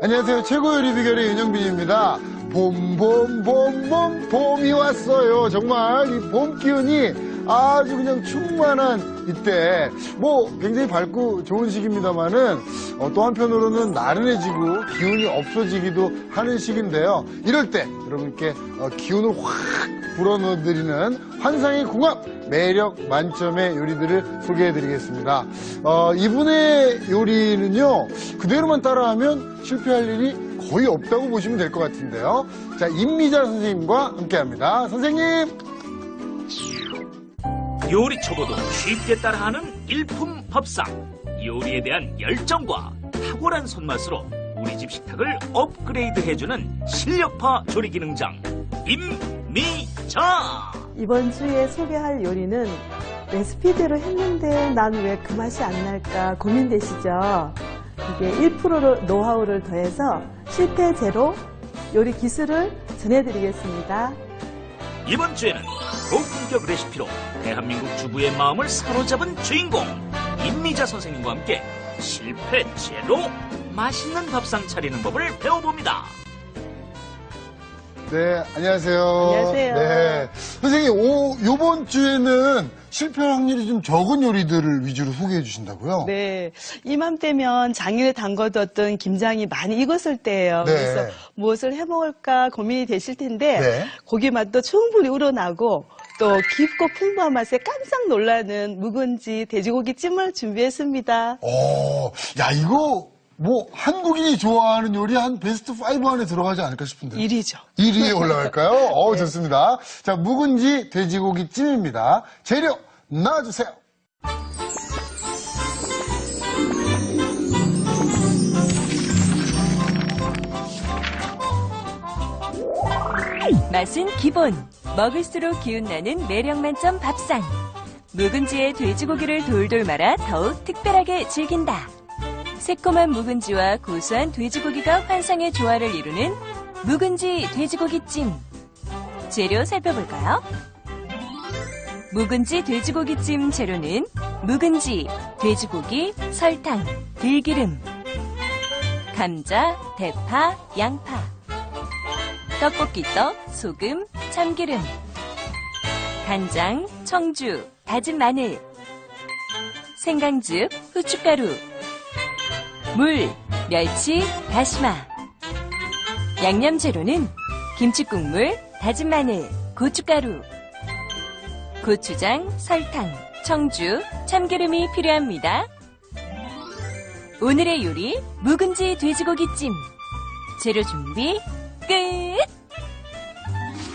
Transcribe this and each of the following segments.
안녕하세요. 최고 요리 비결의 윤영빈입니다. 봄이 왔어요. 정말 이 봄 기운이 아주 그냥 충만한 이때 굉장히 밝고 좋은 시기입니다만은 또 한편으로는 나른해지고 기운이 없어지기도 하는 시기인데요. 이럴 때 여러분께 기운을 확 불어넣어드리는 환상의 궁합 매력 만점의 요리들을 소개해드리겠습니다. 이분의 요리는요 그대로만 따라하면 실패할 일이 거의 없다고 보시면 될 것 같은데요. 자, 임미자 선생님과 함께합니다. 선생님. 요리 초보도 쉽게 따라하는 일품 밥상. 요리에 대한 열정과 탁월한 손맛으로 우리 집 식탁을 업그레이드해주는 실력파 조리 기능장 임미자. 이번 주에 소개할 요리는 레시피대로 했는데 난 왜 그 맛이 안 날까 고민되시죠? 이게 1%로 노하우를 더해서 실패 제로 요리 기술을 전해드리겠습니다. 이번 주에는 고품격 레시피로 대한민국 주부의 마음을 사로잡은 주인공 임미자 선생님과 함께 실패 제로 맛있는 밥상 차리는 법을 배워봅니다. 네, 안녕하세요. 안녕하세요. 네. 선생님, 요번 주에는 실패할 확률이 좀 적은 요리들을 위주로 소개해 주신다고요? 네, 이맘때면 장인에 담궈뒀던 김장이 많이 익었을 때예요. 네. 그래서 무엇을 해먹을까 고민이 되실 텐데 네. 고기 맛도 충분히 우러나고 또 깊고 풍부한 맛에 깜짝 놀라는 묵은지 돼지고기찜을 준비했습니다. 야, 이거 한국인이 좋아하는 요리 한 베스트 5 안에 들어가지 않을까 싶은데. 1위죠. 1위에 올라갈까요? 네. 좋습니다. 자, 묵은지 돼지고기 찜입니다. 재료 나와주세요. 맛은 기본, 먹을수록 기운나는 매력 만점 밥상. 묵은지에 돼지고기를 돌돌 말아 더욱 특별하게 즐긴다. 새콤한 묵은지와 고소한 돼지고기가 환상의 조화를 이루는 묵은지 돼지고기찜. 재료 살펴볼까요? 묵은지 돼지고기찜 재료는 묵은지, 돼지고기, 설탕, 들기름, 감자, 대파, 양파, 떡볶이떡, 소금, 참기름, 간장, 청주, 다진 마늘, 생강즙, 후춧가루, 물, 멸치, 다시마. 양념 재료는 김치국물, 다진 마늘, 고춧가루, 고추장, 설탕, 청주, 참기름이 필요합니다. 오늘의 요리, 묵은지 돼지고기찜. 재료 준비 끝!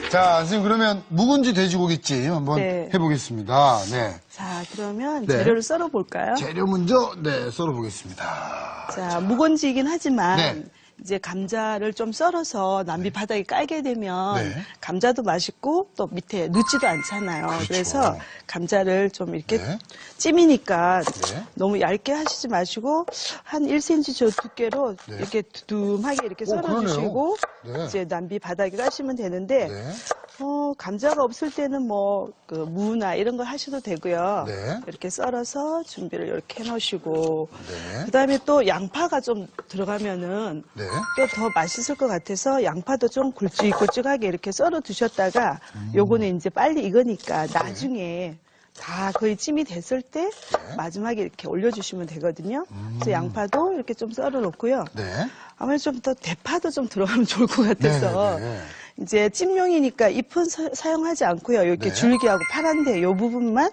자, 선생님 그러면 묵은지 돼지고기찜 한번 네. 해보겠습니다. 네. 자, 그러면 네. 재료를 썰어 볼까요? 재료 먼저 썰어보겠습니다. 자, 묵은지이긴 하지만 네. 이제 감자를 좀 썰어서 남비 바닥에 깔게 되면 네. 감자도 맛있고 또 밑에 눕지도 않잖아요. 그렇죠. 그래서 감자를 좀 이렇게 네. 찜이니까 네. 너무 얇게 하시지 마시고 한 1cm 저 두께로 네. 이렇게 두툼하게 이렇게 그러네요. 썰어주시고 네. 이제 남비 바닥에 까시면 되는데 네. 감자가 없을 때는 그 무나 이런 거 하셔도 되고요. 네. 이렇게 썰어서 준비를 이렇게 해놓으시고 네. 그다음에 또 양파가 좀 들어가면은 네. 또 더 맛있을 것 같아서 양파도 좀 굵직굵직하게 이렇게 썰어 두셨다가 요거는 이제 빨리 익으니까 나중에 다 거의 찜이 됐을 때 마지막에 이렇게 올려주시면 되거든요. 그래서 양파도 이렇게 좀 썰어 놓고요. 네. 아무래도 좀 더 대파도 좀 들어가면 좋을 것 같아서 네. 이제 찜용이니까 잎은 사용하지 않고요. 이렇게 네. 줄기하고 파란데 요 부분만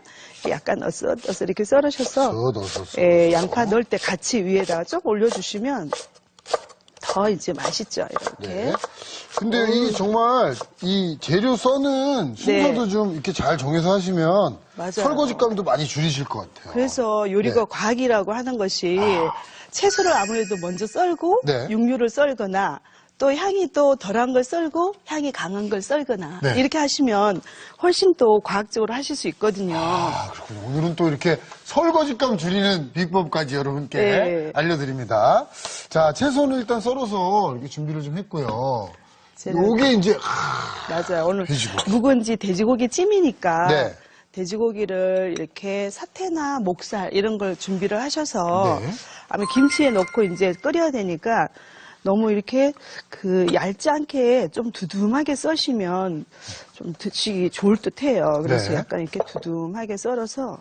약간 어슷어슷 이렇게 썰으셔서 넣어서. 양파 넣을 때 같이 위에다가 쭉 올려주시면 더 이제 맛있죠. 이렇게. 네. 근데 이 정말 이 재료 써는 순서도 네. 좀 이렇게 잘 정해서 하시면 맞아요. 설거지감도 많이 줄이실 것 같아요. 그래서 요리가 네. 과학이라고 하는 것이 채소를 아무래도 먼저 썰고 네. 육류를 썰거나 또 향이 또 덜한 걸 썰고 향이 강한 걸 썰거나 네. 이렇게 하시면 훨씬 또 과학적으로 하실 수 있거든요. 그렇군요. 오늘은 또 이렇게 설거지감 줄이는 비법까지 여러분께 네. 알려드립니다. 자, 채소는 일단 썰어서 이렇게 준비를 좀 했고요. 제가 요게 이제 맞아요. 오늘 돼지고기. 묵은지 돼지고기 찜이니까 네. 돼지고기를 이렇게 사태나 목살 이런 걸 준비를 하셔서 네. 아마 김치에 넣고 이제 끓여야 되니까 너무 이렇게 그 얇지 않게 좀 두툼하게 써시면 좀 드시기 좋을 듯해요. 그래서 네. 약간 이렇게 두툼하게 썰어서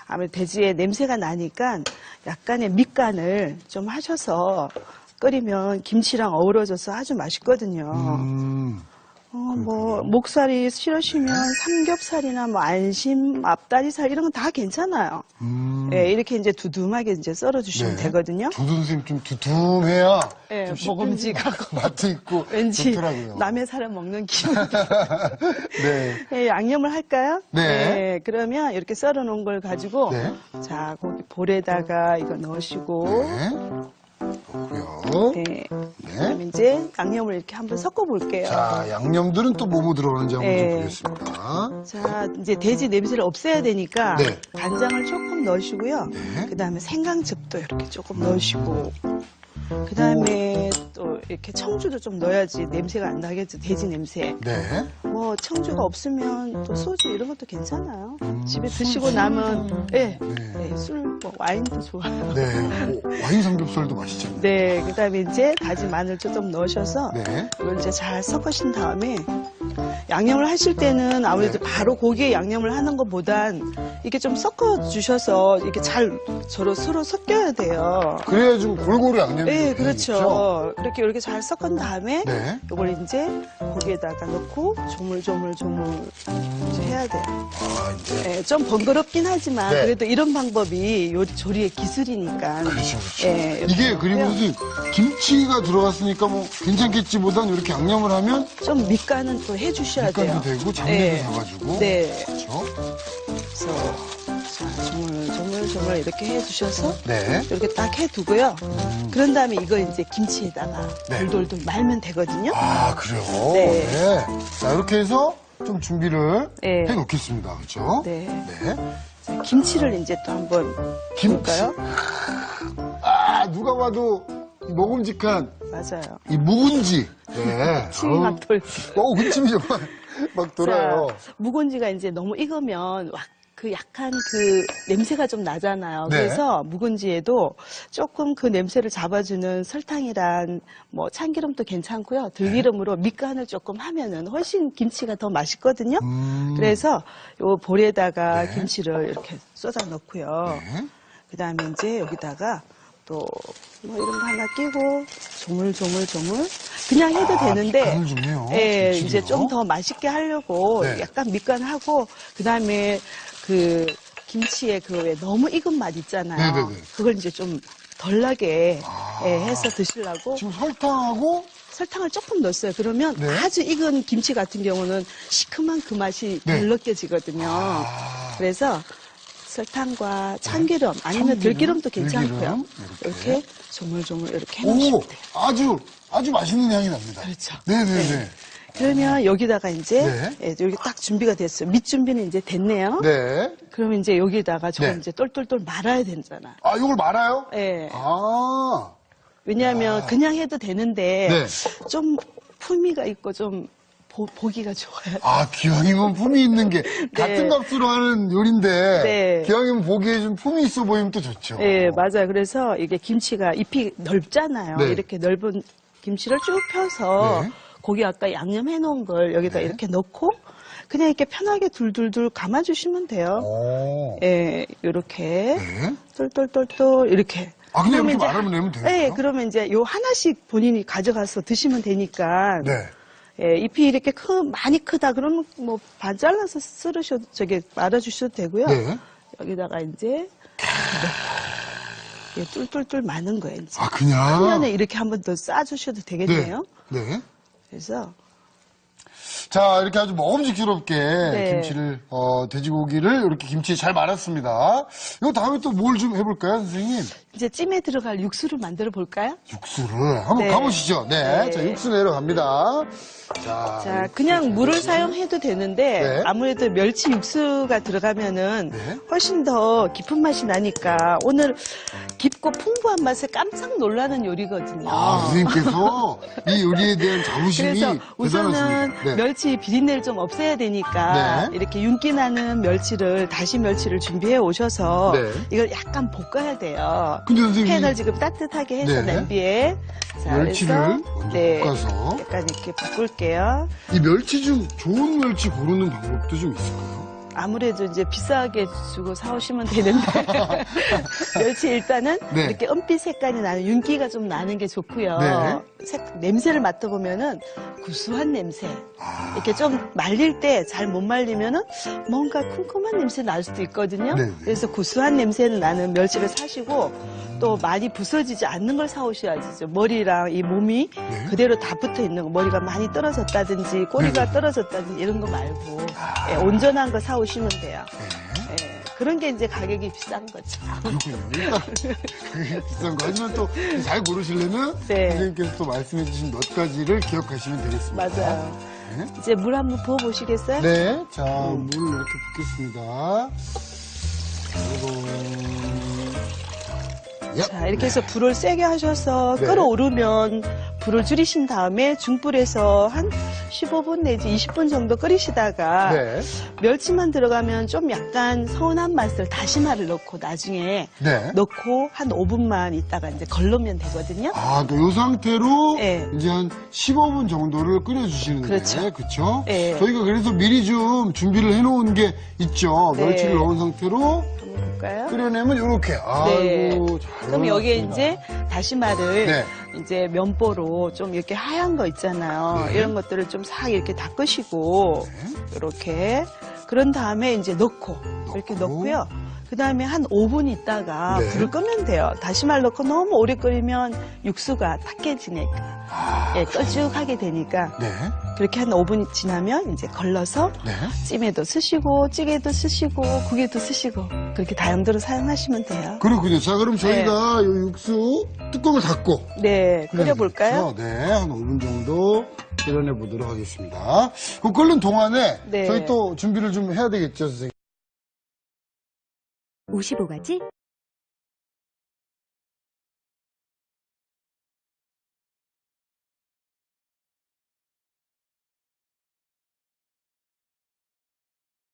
아무래도 돼지의 냄새가 나니까 약간의 밑간을 좀 하셔서 끓이면 김치랑 어우러져서 아주 맛있거든요. 뭐 목살이 싫으시면 삼겹살이나 뭐 안심, 앞다리살 이런 건 다 괜찮아요. 예, 이렇게 이제 두툼하게 이제 썰어주시면 네. 되거든요. 저도 선생님 좀 두툼해야 예, 좀 씹히는 먹음직하고 맛도 있고 왠지 좋더라고요. 남의 사람 먹는 기분. 네. 예, 양념을 할까요? 네. 예, 그러면 이렇게 썰어놓은 걸 가지고 네. 자 고기 볼에다가 이거 넣으시고 네. 넣고요. 네. 그다음에 이제 양념을 이렇게 한번 섞어볼게요. 자, 양념들은 또 뭐뭐 들어가는지 한번 네. 좀 보겠습니다. 자, 이제 돼지 냄새를 없애야 되니까 네. 간장을 조금 넣으시고요. 네. 그다음에 생강즙도 이렇게 조금 넣으시고, 그다음에 또 이렇게 청주도 좀 넣어야지 냄새가 안 나겠죠. 돼지 냄새. 네. 뭐 청주가 없으면 또 소주 이런 것도 괜찮아요. 집에 드시고 남은 술, 뭐 와인도 좋아요. 네. 와인 삼겹살도 맛있잖아요. 네, 그다음에 이제 다진 마늘 좀 넣으셔서 네. 이걸 이제 잘 섞으신 다음에 양념을 하실 때는 아무래도 바로 고기에 양념을 하는 것보단 이렇게 좀 섞어 주셔서 이렇게 잘 서로 섞여야 돼요. 그래야 좀 골고루 양념이 네, 되겠죠? 그렇죠. 이렇게 잘 섞은 다음에 네. 이걸 이제 고기에다가 넣고 조물조물조물 이제 해야 돼요. 아, 이제. 네, 좀 번거롭긴 하지만 네. 그래도 이런 방법이 요리 조리의 기술이니까. 그렇죠, 그렇죠. 네, 이렇게 이게 그리고 하고요. 선생님 김치가 들어갔으니까 뭐 괜찮겠지보단 이렇게 양념을 하면 좀 밑간은 또 해주셔야 돼요. 밑간도 되고 장내도 네. 돼가지고 네. 그렇죠? 그래서 자, 조물조물 이렇게 해주셔서 네. 이렇게 딱 해두고요. 그런 다음에 이걸 이제 김치에다가 네. 돌돌돌 말면 되거든요. 아 그래요? 네. 네. 자 이렇게 해서 좀 준비를 네. 해 놓겠습니다. 그렇죠? 네. 네. 자, 김치를 이제 또 한번 김치. 볼까요? 아 누가 봐도 이 먹음직한 맞아요. 이 묵은지. 네. 침이 아우, 막 돌. 군침이 정말 막 돌아요. 자, 묵은지가 이제 너무 익으면 그 약간 그 냄새가 좀 나잖아요. 네. 그래서 묵은지에도 조금 그 냄새를 잡아주는 설탕이란 뭐 참기름도 괜찮고요. 들기름으로 밑간을 조금 하면은 훨씬 김치가 더 맛있거든요. 그래서 요 볼에다가 네. 김치를 이렇게 쏟아 넣고요. 네. 그다음에 이제 여기다가 또 뭐 이런 거 하나 끼고 조물조물조물 그냥 해도 되는데 밑간을 좀 해요. 예, 김치를요. 이제 좀 더 맛있게 하려고 네. 약간 밑간하고 그다음에 그 김치에 그 왜 너무 익은 맛 있잖아요. 네네네. 그걸 이제 좀 덜 나게 아. 예, 해서 드시려고 지금 설탕하고 설탕을 조금 넣었어요. 그러면 네. 아주 익은 김치 같은 경우는 시큼한 그 맛이 네. 덜 느껴지거든요. 아. 그래서 설탕과 참기름 아니면 참기름, 들기름도 괜찮고요. 들기름, 이렇게. 이렇게 조물조물 이렇게 해놓으시면 오 돼요. 아주 맛있는 향이 납니다. 그렇죠. 네네네. 그러면 여기다가 이제 네. 예, 여기 딱 준비가 됐어요. 밑 준비는 이제 됐네요. 네. 그러면 이제 여기다가 저걸 네. 이제 똘똘똘 말아야 되잖아. 아 이걸 말아요? 예. 아. 왜냐하면 그냥 해도 되는데 네. 좀 품위가 있고 좀 보기가 좋아요. 아, 기왕이면 품이 있는 게 같은 값으로 하는 요리인데 네. 기왕이면 보기에 좀 품이 있어 보이면 또 좋죠. 예, 맞아요. 그래서 이게 김치가 잎이 넓잖아요. 네. 이렇게 넓은 김치를 쭉 펴서 네. 고기 아까 양념해 놓은 걸 여기다 이렇게 넣고 그냥 이렇게 편하게 둘둘둘 감아주시면 돼요. 오. 예, 이렇게 네. 똘똘똘똘 이렇게. 아, 그냥 그러면 이렇게 이제 말하면 내면 되나요? 네, 그러면 이제 요 하나씩 본인이 가져가서 드시면 되니까. 네. 예, 잎이 이렇게 많이 크다 그러면 뭐 반 잘라서 썰으셔도 말아주셔도 되고요. 네. 여기다가 이제 넣고 예, 뚫뚫뚫 마는 거예요. 이제. 아, 그냥. 화면에 이렇게 한번 더 싸주셔도 되겠네요. 네. 그래서 자, 이렇게 아주 먹음직스럽게 네. 김치를, 돼지고기를 이렇게 김치에 잘 말았습니다. 이거 다음에 또 뭘 좀 해볼까요, 선생님? 이제 찜에 들어갈 육수를 만들어 볼까요? 육수를 한번 네. 가보시죠. 네. 네. 자, 육수 내려갑니다. 자, 그냥 물을 사용해도 되는데 네. 아무래도 멸치 육수가 들어가면은 네. 훨씬 더 깊은 맛이 나니까 오늘 깊고 풍부한 맛에 깜짝 놀라는 요리거든요. 아, 선생님께서 이 요리에 대한 자부심이 그래서 우선은 대단하십니다. 네. 멸치 비린내를 좀 없애야 되니까 네. 이렇게 윤기 나는 다시 멸치를 준비해 오셔서 네. 이걸 약간 볶아야 돼요. 근데 선생님 팬을 지금 따뜻하게 해서 네. 냄비에 자, 멸치를 그래서, 먼저 네, 볶아서 약간 이렇게 볶을게요. 이 멸치 중 좋은 멸치 고르는 방법도 좀 있을까요? 아무래도 이제 비싸게 주고 사오시면 되는데 멸치 일단은 네. 이렇게 은빛 색깔이 나는 윤기가 좀 나는 게 좋고요. 네. 냄새를 맡아보면은 구수한 냄새. 아. 이렇게 좀 말릴 때 잘 못 말리면은 뭔가 쿰쿰한 냄새 날 수도 있거든요. 네. 그래서 구수한 냄새는 나는 멸치를 사시고 또 많이 부서지지 않는 걸 사오셔야죠. 머리랑 이 몸이 네. 그대로 다 붙어 있는 거, 머리가 많이 떨어졌다든지 꼬리가 네. 떨어졌다든지 이런 거 말고 예, 온전한 거 사오시면 돼요. 네. 예, 그런 게 이제 가격이 비싼 거죠. 그렇군요. 일단 그게 비싼 거. 하지만 또 잘 고르시려면 네. 선생님께서 또 말씀해 주신 몇 가지를 기억하시면 되겠습니다. 맞아요. 네. 이제 물 한번 부어 보시겠어요? 네. 자, 물 이렇게 붓겠습니다. 그리고 자, 이렇게 해서 불을 세게 하셔서 네. 끓어오르면 불을 줄이신 다음에 중불에서 한 15분 내지 20분 정도 끓이시다가 네. 멸치만 들어가면 좀 약간 서운한 맛을 다시마를 넣고 나중에 네. 넣고 한 5분만 있다가 이제 걸르면 되거든요. 아, 또 이 상태로 네. 이제 한 15분 정도를 끓여주시는데, 그렇죠. 그렇죠? 네. 저희가 그래서 미리 좀 준비를 해놓은 게 있죠. 네. 멸치를 넣은 상태로 한번 볼까요? 끓여내면 이렇게. 네. 아이고, 잘 그럼 여기에 올라왔습니다. 이제 다시마를 네. 이제 면보로 좀 이렇게 하얀 거 있잖아요. 네. 이런 것들을 좀 싹 이렇게 닦으시고 이렇게 그런 다음에 이제 넣고 이렇게 넣고요. 그 다음에 한 5분 있다가 네. 불을 끄면 돼요. 다시마를 넣고 너무 오래 끓이면 육수가 탁해지니까 예, 걸쭉하게 되니까 네. 그렇게 한 5분 지나면 이제 걸러서 네. 찜에도 쓰시고 찌개도 쓰시고 국에도 쓰시고 그렇게 다양대로 사용하시면 돼요. 그렇군요. 자, 그럼 저희가 이 육수 뚜껑을 닫고 네, 끓여볼까요? 네, 한 5분 정도 끓여내 보도록 하겠습니다. 그 끓는 동안에 네. 저희 또 준비를 좀 해야 되겠죠, 선생님? 55가지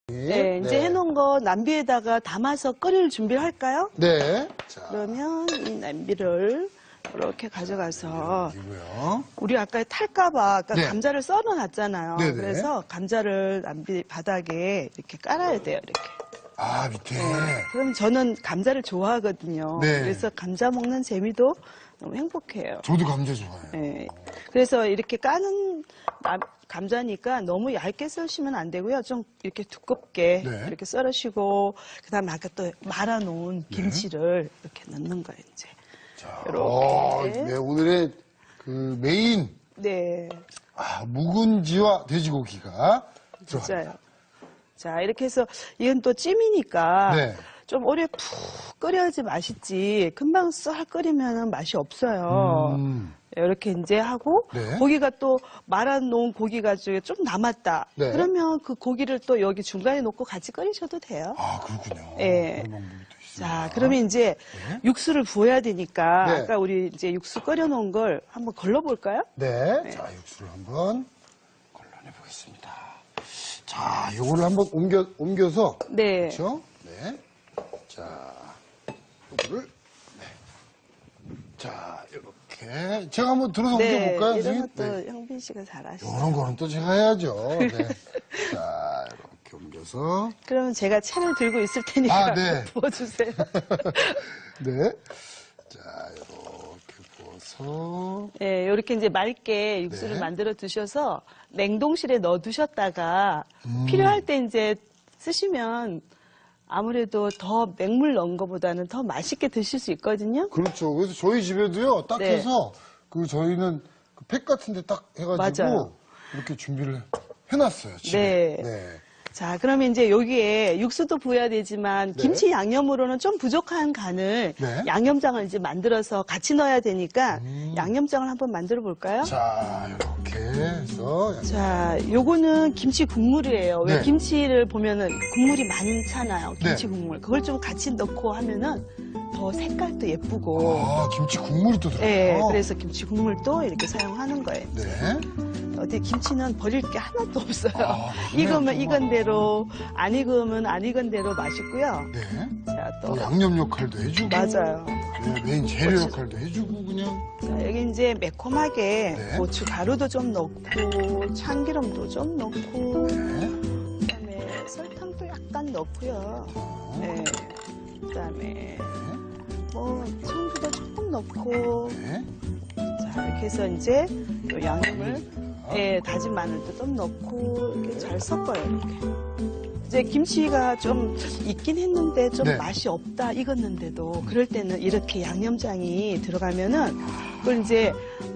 네, 이제 해놓은 거 냄비에다가 담아서 끓일 준비를 할까요? 네. 자, 그러면 이 냄비를 이렇게 가져가서 이고요. 우리 아까 탈까봐 아까 네. 감자를 썰어놨잖아요. 네네. 그래서 감자를 냄비 바닥에 이렇게 깔아야 돼요. 이렇게. 아, 밑에. 그럼 저는 감자를 좋아하거든요. 네. 그래서 감자 먹는 재미도 너무 행복해요. 저도 감자 좋아해요. 네. 그래서 이렇게 까는 감자니까 너무 얇게 썰시면 안 되고요. 좀 이렇게 두껍게 네. 이렇게 썰으시고 그다음에 아까 또 말아놓은 김치를 이렇게 넣는 거예요. 이제 이렇게. 네, 오늘의 그 메인 네, 묵은지와 돼지고기가 들어갑니다. 진짜요. 자, 이렇게 해서 이건 또 찜이니까 네. 좀 오래 푹 끓여야지 맛있지. 금방 썰 끓이면 맛이 없어요. 이렇게 이제 하고 네. 고기가 또 말아놓은 고기가 좀 남았다. 네. 그러면 그 고기를 또 여기 중간에 놓고 같이 끓이셔도 돼요. 아, 그렇군요. 네. 그런 방법이 또 있습니다. 자, 그러면 이제 네. 육수를 부어야 되니까 네. 아까 우리 이제 육수 끓여놓은 걸 한번 걸러볼까요? 네. 자, 육수를 한번 걸러내 보겠습니다. 자, 요거를 한번 옮겨서. 네. 그렇죠? 네. 자, 요거를. 네. 자, 이렇게. 제가 한번 들어서 옮겨볼까요, 이런 선생님? 것도 네. 형빈 씨가 잘하시죠. 이런 거는 또 제가 해야죠. 네. 자, 이렇게 옮겨서. 그러면 제가 채를 들고 있을 테니까 네. 부어주세요. 네. 자, 이렇게 부어서. 네, 이렇게 이제 맑게 육수를 네. 만들어 두셔서 냉동실에 넣어 두셨다가 필요할 때 이제 쓰시면 아무래도 더 맹물 넣은 것보다는 더 맛있게 드실 수 있거든요. 그렇죠. 그래서 저희 집에도요, 딱 네. 해서, 저희는 그 팩 같은 데 딱 해가지고, 맞아요. 이렇게 준비를 해놨어요, 집에. 네. 자, 그러면 이제 여기에 육수도 부어야 되지만 네. 김치 양념으로는 좀 부족한 간을 네. 양념장을 이제 만들어서 같이 넣어야 되니까 양념장을 한번 만들어 볼까요? 자, 이렇게 해서. 자, 요거는 김치 국물이에요. 왜 네. 김치를 보면은 국물이 많잖아요. 김치 네. 국물. 그걸 좀 같이 넣고 하면은 더 색깔도 예쁘고. 김치 국물이 또 들어가요. 네, 그래서 김치 국물도 이렇게 사용하는 거예요. 네. 어디 김치는 버릴 게 하나도 없어요. 아, 그래요? 익으면 정말. 익은 대로, 안 익으면 안 익은 대로 맛있고요. 네. 자, 또. 양념 역할도 해주고. 맞아요. 네, 메인 재료 역할도 해주고, 그냥. 자, 여기 이제 매콤하게 네. 고추 가루도 좀 넣고, 참기름도 좀 넣고, 네. 그다음에 설탕도 약간 넣고요. 네. 그다음에 뭐 청주도 조금 넣고, 네. 자 이렇게 해서 이제 요 양념을 예, 다진 마늘도 좀 넣고 이렇게 잘 섞어요. 이렇게. 이제 김치가 좀 익긴 했는데 좀 네. 맛이 없다 익었는데도 그럴 때는 이렇게 양념장이 들어가면은 그걸 이제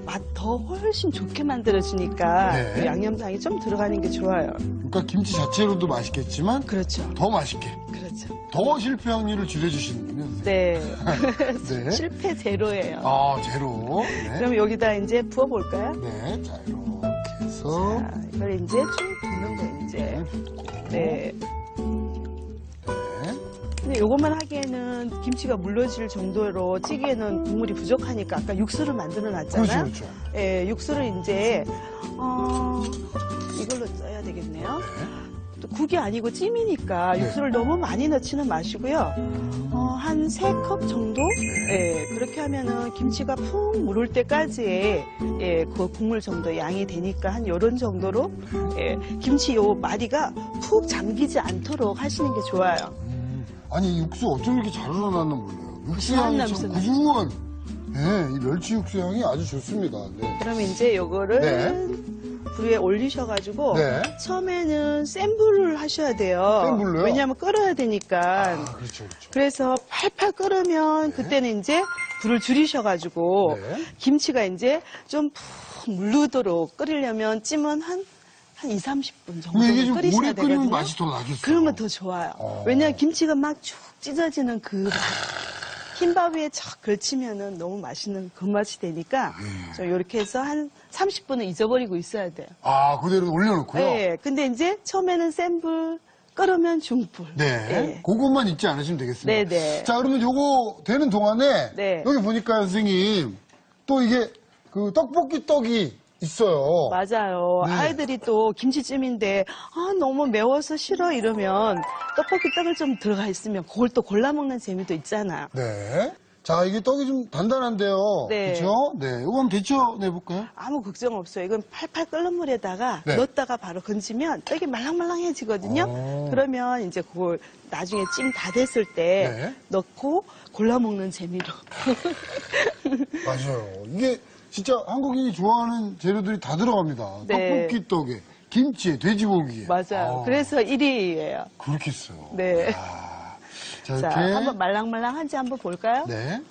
맛 더 훨씬 좋게 만들어주니까 네. 그 양념장이 좀 들어가는 게 좋아요. 그러니까 김치 자체로도 맛있겠지만, 그렇죠. 더 맛있게. 그렇죠. 더 실패 확률을 줄여주시는군요. 선생님. 네. 네. 실패 제로예요. 아, 제로. 네. 그럼 여기다 이제 부어볼까요? 네. 자, 이렇게 해서. 자, 이걸 이제 쭉 붓는 거예요, 이제. 네. 네. 근데 요것만 하기에는 김치가 물러질 정도로 찌개는 국물이 부족하니까 아까 육수를 만들어 그렇죠, 놨잖아요. 그렇죠. 예, 육수를 이제, 이걸로 써야 되겠네요. 또 국이 아니고 찜이니까 네. 육수를 너무 많이 넣지는 마시고요. 한 3컵 정도? 예, 그렇게 하면은 김치가 푹 무를 때까지의 예, 그 국물 정도 양이 되니까 한 요런 정도로 예, 김치 요 마디가 푹 잠기지 않도록 하시는 게 좋아요. 아니, 육수 어쩜 이렇게 잘 우러나는 몰라요. 육수 고소한 향이 참 냄새 구수한. 네, 이 멸치 육수 향이 아주 좋습니다. 네. 그러면 이제 요거를 네. 불 위에 올리셔가지고 네. 처음에는 센 불을 하셔야 돼요. 센 불로요? 왜냐하면 끓어야 되니까. 아, 그렇죠, 그렇죠. 그래서 팔팔 끓으면 그때는 이제 불을 줄이셔가지고 네. 김치가 이제 좀 푹 물르도록 끓이려면 찜은 한 2, 30분 정도 근데 이게 좀 끓이셔야 오래 끓이면 되거든요. 맛이 더 나겠어요. 그러면 더 좋아요. 왜냐하면 김치가 막 쭉 찢어지는 그 맛. 흰밥 위에 쫙 걸치면은 너무 맛있는 그 맛이 되니까 저 이렇게 해서 한 30분은 잊어버리고 있어야 돼요. 아, 그대로 올려놓고요? 네. 근데 이제 처음에는 센 불, 끓으면 중불. 네. 예. 그것만 잊지 않으시면 되겠습니다. 네네. 자, 그러면 요거 되는 동안에 네. 여기 보니까요, 선생님. 또 이게 그 떡볶이 떡이 있어요. 맞아요. 네. 아이들이 또 김치찜인데 너무 매워서 싫어 이러면 떡볶이 떡을 좀 들어가 있으면 그걸 또 골라 먹는 재미도 있잖아요. 네. 자, 이게 떡이 좀 단단한데요. 네. 그렇죠? 네. 이거 한번 데쳐내볼까요? 아무 걱정 없어요. 이건 팔팔 끓는 물에다가 네. 넣었다가 바로 건지면 떡이 말랑말랑해지거든요. 오. 그러면 이제 그걸 나중에 찜 다 됐을 때 네. 넣고 골라 먹는 재미로. 맞아요. 이게 진짜 한국인이 좋아하는 재료들이 다 들어갑니다. 네. 떡볶이 떡에, 김치에, 돼지고기에. 맞아요. 그래서 1위예요. 그렇겠어요. 네. 아, 자, 자, 이렇게. 한번 말랑말랑한지 한번 볼까요? 네.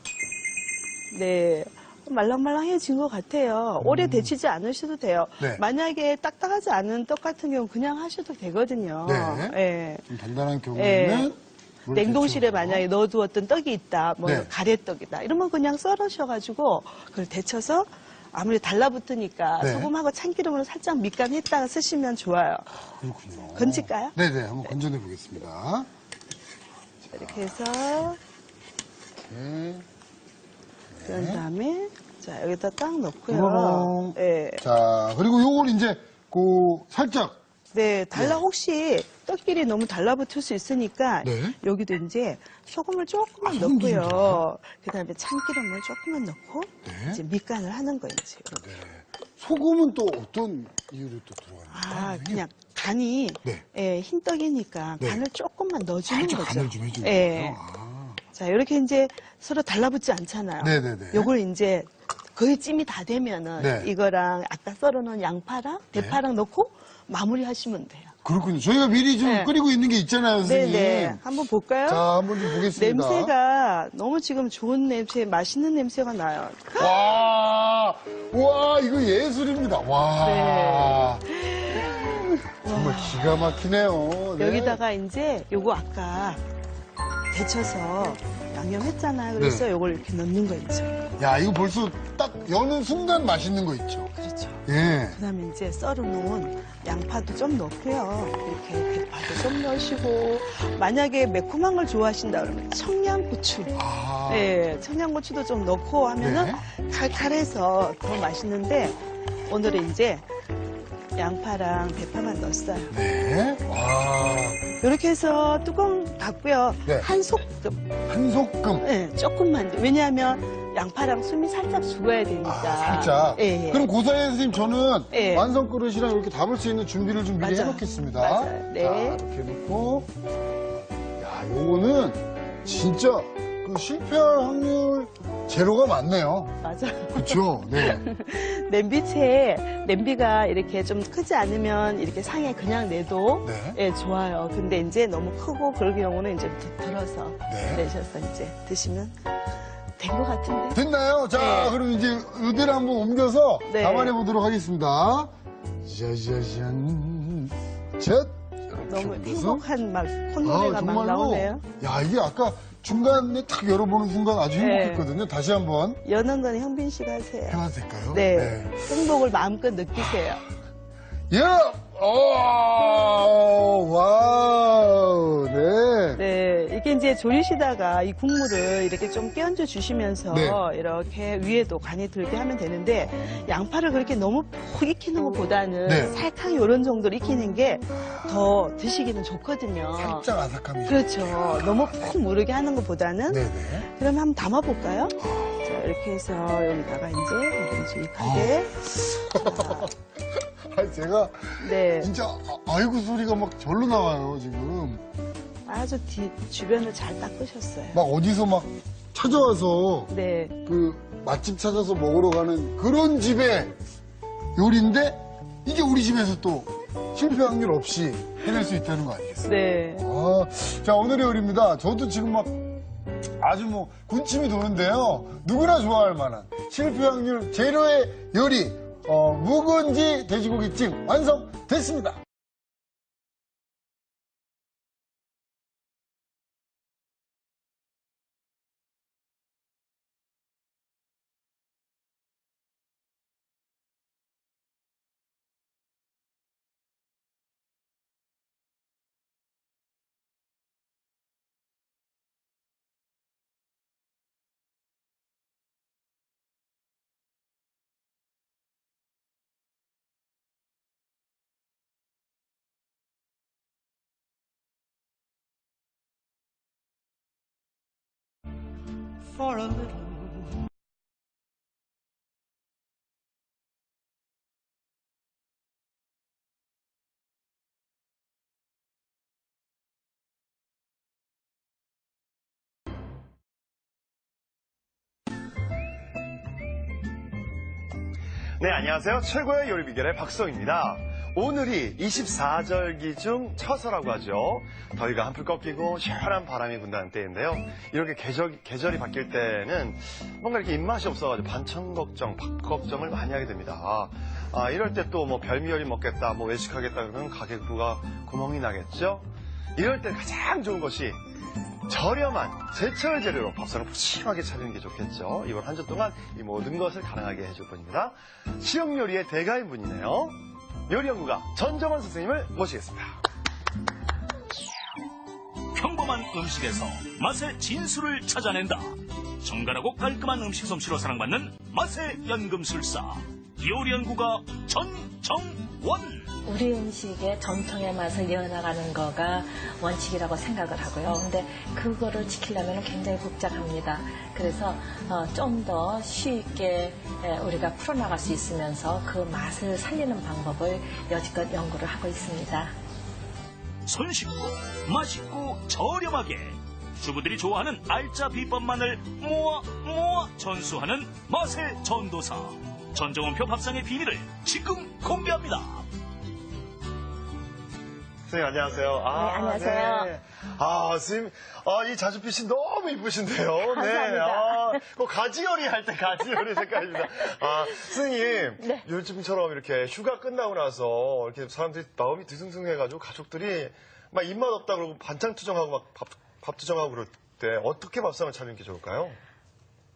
네. 말랑말랑해진 것 같아요. 오래 데치지 않으셔도 돼요. 네. 만약에 딱딱하지 않은 떡 같은 경우는 그냥 하셔도 되거든요. 네. 예. 좀 단단한 경우에는 물 냉동실에 데쳐서. 만약에 넣어두었던 떡이 있다, 뭐 네. 가래떡이다, 이러면 그냥 썰으셔가지고 그걸 데쳐서 아무리 달라붙으니까 네. 소금하고 참기름으로 살짝 밑간했다가 쓰시면 좋아요. 그렇군요. 건질까요? 네네, 한번 건져내 보겠습니다. 이렇게 해서 네. 그런 다음에 자 여기다 딱 넣고요. 우러렁. 네. 자, 그리고 요걸 이제 살짝. 네, 네. 혹시 떡끼리 너무 달라붙을 수 있으니까 네. 여기도 이제 소금을 조금만 소금 좀 넣고요. 넣어요? 그다음에 참기름을 조금만 넣고 네. 이제 밑간을 하는 거예요. 이제. 네. 소금은 또 어떤 이유로 또 들어가나요? 아, 그냥 간이 네. 예, 흰 떡이니까 네. 간을 조금만 넣어주는 살짝 거죠. 간을 좀 해주는 예. 거예요. 아. 자, 이렇게 이제 서로 달라붙지 않잖아요. 네네네. 요걸 이제 거의 찜이 다 되면은 네. 이거랑 아까 썰어놓은 양파랑 대파랑 넣고 마무리하시면 돼요. 그렇군요. 저희가 미리 좀 네. 끓이고 있는 게 있잖아요, 선생님. 네네. 한번 볼까요? 자, 한번 좀 보겠습니다. 냄새가 너무 지금 좋은 냄새, 맛있는 냄새가 나요. 와, 이거 예술입니다. 와. 정말 기가 막히네요. 네. 여기다가 이제 요거 아까 데쳐서 양념했잖아요. 그래서 네. 요걸 이렇게 넣는 거 있죠. 야, 이거 벌써 딱 여는 순간 맛있는 거 있죠. 그렇죠. 예. 그다음에 이제 썰어놓은 양파도 좀 넣고요. 이렇게 대파도 좀 넣으시고 만약에 매콤한 걸 좋아하신다 그러면 청양고추. 아. 네, 청양고추도 좀 넣고 하면은 네. 칼칼해서 더 맛있는데 오늘은 이제 양파랑 대파만 넣었어요. 네. 와. 이렇게 해서 뚜껑 닫고요. 네. 한 소끔. 한 소끔. 네, 조금만. 왜냐하면 양파랑 숨이 살짝 죽어야 되니까. 아, 살짝. 예, 예. 그럼 그 사이에 선생님 저는 예. 완성 그릇이랑 이렇게 담을 수 있는 준비를 좀 미리 맞아요. 해놓겠습니다. 맞아요. 네. 자, 이렇게 놓고. 야, 요거는 진짜 그 실패할 확률 제로가 많네요. 맞아요. 그렇죠? 네. 냄비채에 냄비가 이렇게 좀 크지 않으면 이렇게 상에 그냥 내도 네. 예, 좋아요. 근데 이제 너무 크고 그럴 경우는 이제 들어서 네. 내셔서 이제 드시면 된 것 같은데. 됐나요? 자, 네. 그럼 이제 의대를 한번 옮겨서 네. 담아내 보도록 하겠습니다. 짜자잔. 셋. 너무 이렇게 행복한 막 아, 콧노래가 막 정말로. 나오네요. 야, 이게 아까 중간에 탁 열어보는 순간 아주 네. 행복했거든요. 다시 한번 여는 건 현빈 씨가 하세요. 해봐도 될까요? 네. 행복을 마음껏 느끼세요. 예! 와우, 네. 네, 이게 이제 조리시다가 이 국물을 이렇게 좀 끼얹어 주시면서 네. 이렇게 위에도 간이 들게 하면 되는데 양파를 그렇게 너무 푹 익히는 것보다는 네. 살짝 이런 정도로 익히는 게 더 드시기는 좋거든요. 살짝 아삭함이. 그렇죠. 너무 푹 무르게 하는 것보다는 네네. 그럼 한번 담아볼까요? 자, 이렇게 해서 여기다가 이제 유익하게 아니, 제가 네, 진짜 아이고 소리가 막 절로 나와요, 지금. 아주 주변을 잘 닦으셨어요. 막 어디서 막 찾아와서 네, 그 맛집 찾아서 먹으러 가는 그런 집의 요리인데 이게 우리 집에서 또 실패 확률 없이 해낼 수 있다는 거 아니겠어요? 네. 자, 오늘의 요리입니다. 저도 지금 막 아주 뭐 군침이 도는데요. 누구나 좋아할 만한 실패 확률 제로의 요리, 묵은지 돼지고기찜 완성됐습니다. 네, 안녕하세요. 최고의 요리 비결의 박수홍입니다. 오늘이 24절기 중 처서라고 하죠. 더위가 한풀 꺾이고 시원한 바람이 분다는 때인데요. 이렇게 계절이 바뀔 때는 뭔가 이렇게 입맛이 없어가지고 반찬 걱정, 밥 걱정을 많이 하게 됩니다. 이럴 때 또 뭐 별미요리 먹겠다, 뭐 외식하겠다 그러면 가게부가 구멍이 나겠죠. 이럴 때 가장 좋은 것이 저렴한 제철 재료로 밥상을 푸짐하게 차리는 게 좋겠죠. 이번 한 주 동안 이 모든 것을 가능하게 해줄 분입니다. 시험 요리의 대가인 분이네요. 요리연구가 전정원 선생님을 모시겠습니다. 평범한 음식에서 맛의 진수를 찾아낸다. 정갈하고 깔끔한 음식 솜씨로 사랑받는 맛의 연금술사 요리연구가 전정원. 우리 음식의 전통의 맛을 이어나가는 거가 원칙이라고 생각을 하고요. 근데 그거를 지키려면 굉장히 복잡합니다. 그래서 좀 더 쉽게 우리가 풀어나갈 수 있으면서 그 맛을 살리는 방법을 여지껏 연구를 하고 있습니다. 손쉽고 맛있고 저렴하게 주부들이 좋아하는 알짜 비법만을 모아 전수하는 맛의 전도사 전정원표 밥상의 비밀을 지금 공개합니다. 선생님 안녕하세요. 네, 안녕하세요. 네. 선생님, 이 자주빛이 너무 이쁘신데요. 감사합니다. 그 가지요리 할 때 가지요리 색깔입니다. 선생님, 네. 요즘처럼 이렇게 휴가 끝나고 나서 이렇게 사람들이 마음이 드숭숭해가지고 가족들이 막 입맛 없다 그러고 반찬 투정하고 막 밥 투정하고 그럴 때 어떻게 밥상을 차리는 게 좋을까요?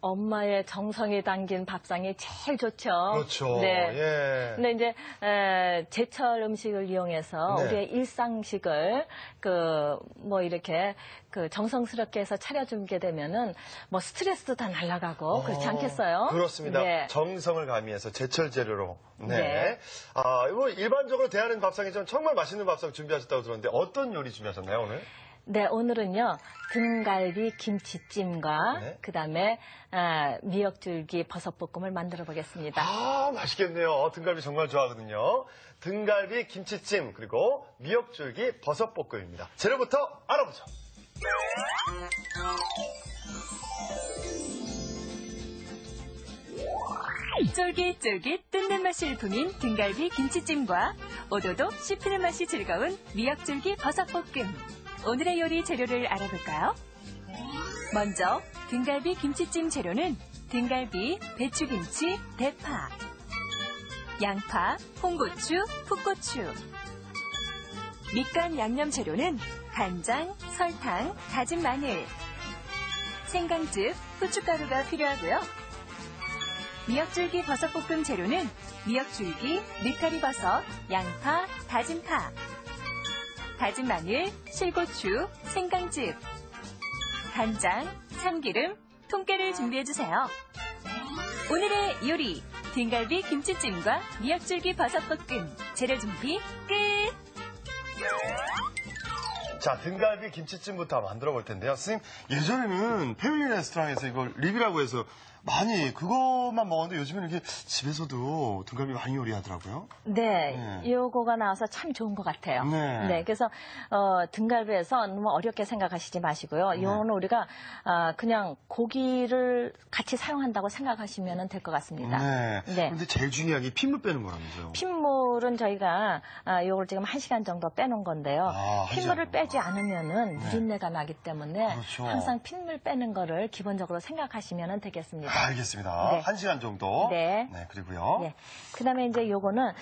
엄마의 정성이 담긴 밥상이 제일 좋죠. 그렇죠. 네. 예. 근데 이제 제철 음식을 이용해서 네. 우리의 일상식을 이렇게 정성스럽게 해서 차려주게 되면은 뭐 스트레스도 다 날아가고 그렇지 않겠어요? 그렇습니다. 네. 정성을 가미해서 제철 재료로. 네. 네. 이거 일반적으로 대하는 밥상이지만 정말 맛있는 밥상 준비하셨다고 들었는데 어떤 요리 준비하셨나요, 오늘? 네, 오늘은요, 등갈비 김치찜과 네. 그다음에 미역줄기 버섯볶음을 만들어 보겠습니다. 맛있겠네요. 등갈비 정말 좋아하거든요. 등갈비 김치찜 그리고 미역줄기 버섯볶음입니다. 재료부터 알아보죠. 쫄깃쫄깃 뜯는 맛이 일품인 등갈비 김치찜과 오도독 씹히는 맛이 즐거운 미역줄기 버섯볶음. 오늘의 요리 재료를 알아볼까요? 먼저 등갈비 김치찜 재료는 등갈비, 배추김치, 대파, 양파, 홍고추, 풋고추. 밑간 양념 재료는 간장, 설탕, 다진 마늘, 생강즙, 후춧가루가 필요하고요. 미역줄기 버섯볶음 재료는 미역줄기, 느타리버섯, 양파, 다진 파, 다진 마늘, 실고추, 생강즙, 간장, 참기름, 통깨를 준비해주세요. 오늘의 요리, 등갈비 김치찜과 미역줄기 버섯볶음. 재료 준비 끝! 자, 등갈비 김치찜부터 만들어 볼 텐데요. 선생님, 예전에는 패밀리 레스토랑에서 이걸 립이라고 해서 많이 그것만 먹었는데 요즘에는 이렇게 집에서도 등갈비 많이 요리하더라고요. 네, 요거가 나와서 참 좋은 것 같아요. 네. 그래서 등갈비에서 너무 어렵게 생각하시지 마시고요. 이거는 우리가 그냥 고기를 같이 사용한다고 생각하시면 될 것 같습니다. 네. 네. 그런데 제일 중요한 게 핏물 빼는 거라면서요. 핏물은 저희가 요걸 지금 1시간 정도 빼놓은 건데요. 아, 1시간 핏물을 정도. 빼지 않으면은 누린내가 나기 때문에 그렇죠. 항상 핏물 빼는 거를 기본적으로 생각하시면 되겠습니다. 알겠습니다. 네. 1시간 정도. 네. 그리고요. 네. 그다음에 이제 요거는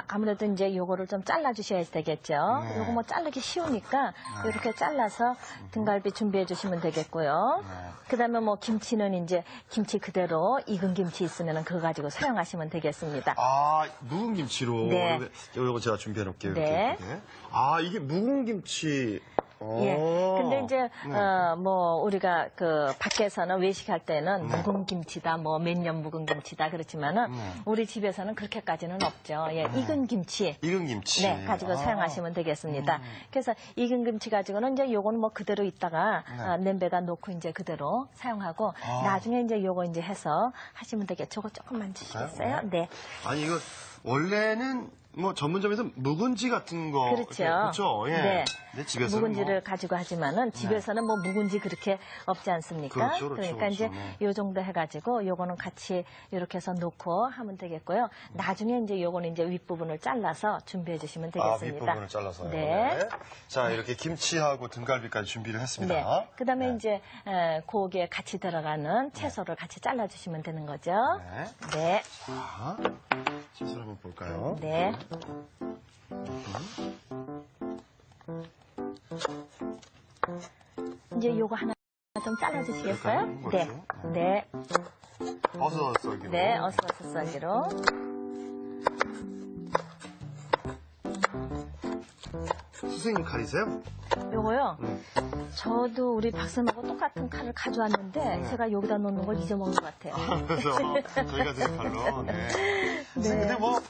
아무래도 이제 요거를 좀 잘라 주셔야 되겠죠. 네. 요거 뭐 자르기 쉬우니까 이렇게 잘라서 등갈비 준비해 주시면 되겠고요. 그다음에 뭐 김치는 이제 김치 그대로 익은 김치 있으면 그거 가지고 사용하시면 되겠습니다. 묵은 김치로. 네. 요거 제가 준비해 놓을게요. 이렇게 네. 예쁘게. 이게 묵은 김치. 예. 근데 이제 우리가 밖에서는 외식할 때는 묵은 김치다, 몇 년 묵은 김치다 그렇지만은 우리 집에서는 그렇게까지는 없죠. 예, 익은 김치. 익은 김치. 네, 가지고 사용하시면 되겠습니다. 그래서 익은 김치 가지고는 이제 요거는 뭐 그대로 있다가 냄비에다 놓고 이제 그대로 사용하고 나중에 이제 요거 이제 해서 하시면 되겠죠. 저거 조금만 주시겠어요? 네. 아니 이거 원래는 뭐 전문점에서 묵은지 같은 거 그렇죠. 이렇게, 그렇죠. 예. 네. 근데 집에서는 묵은지를 가지고 하지만은 집에서는 뭐 묵은지 그렇게 없지 않습니까? 그렇죠, 그렇죠, 러니까 이제 그렇죠. 요 정도 해가지고 요거는 같이 이렇게 해서 놓고 하면 되겠고요. 나중에 이제 요거는 이제 윗부분을 잘라서 준비해 주시면 되겠습니다. 윗부분을 잘라서요. 네. 자, 이렇게 김치하고 등갈비까지 준비를 했습니다. 네. 그다음에 이제 고기에 같이 들어가는 채소를 같이 잘라주시면 되는 거죠. 네. 자, 채소를 한번 볼까요? 네. 이제 요거 하나 좀 잘라주시겠어요? 네. 그럴까요? 네. 어서 썰기로. 네, 어서 썰기로. 선생님 칼이세요? 요거요. 저도 우리 박사님하고 똑같은 칼을 가져왔는데 제가 여기다 놓는 걸 잊어먹은 것 같아요. 그래서 저희가 드린 칼로. 네. 선생님, 근데 꼭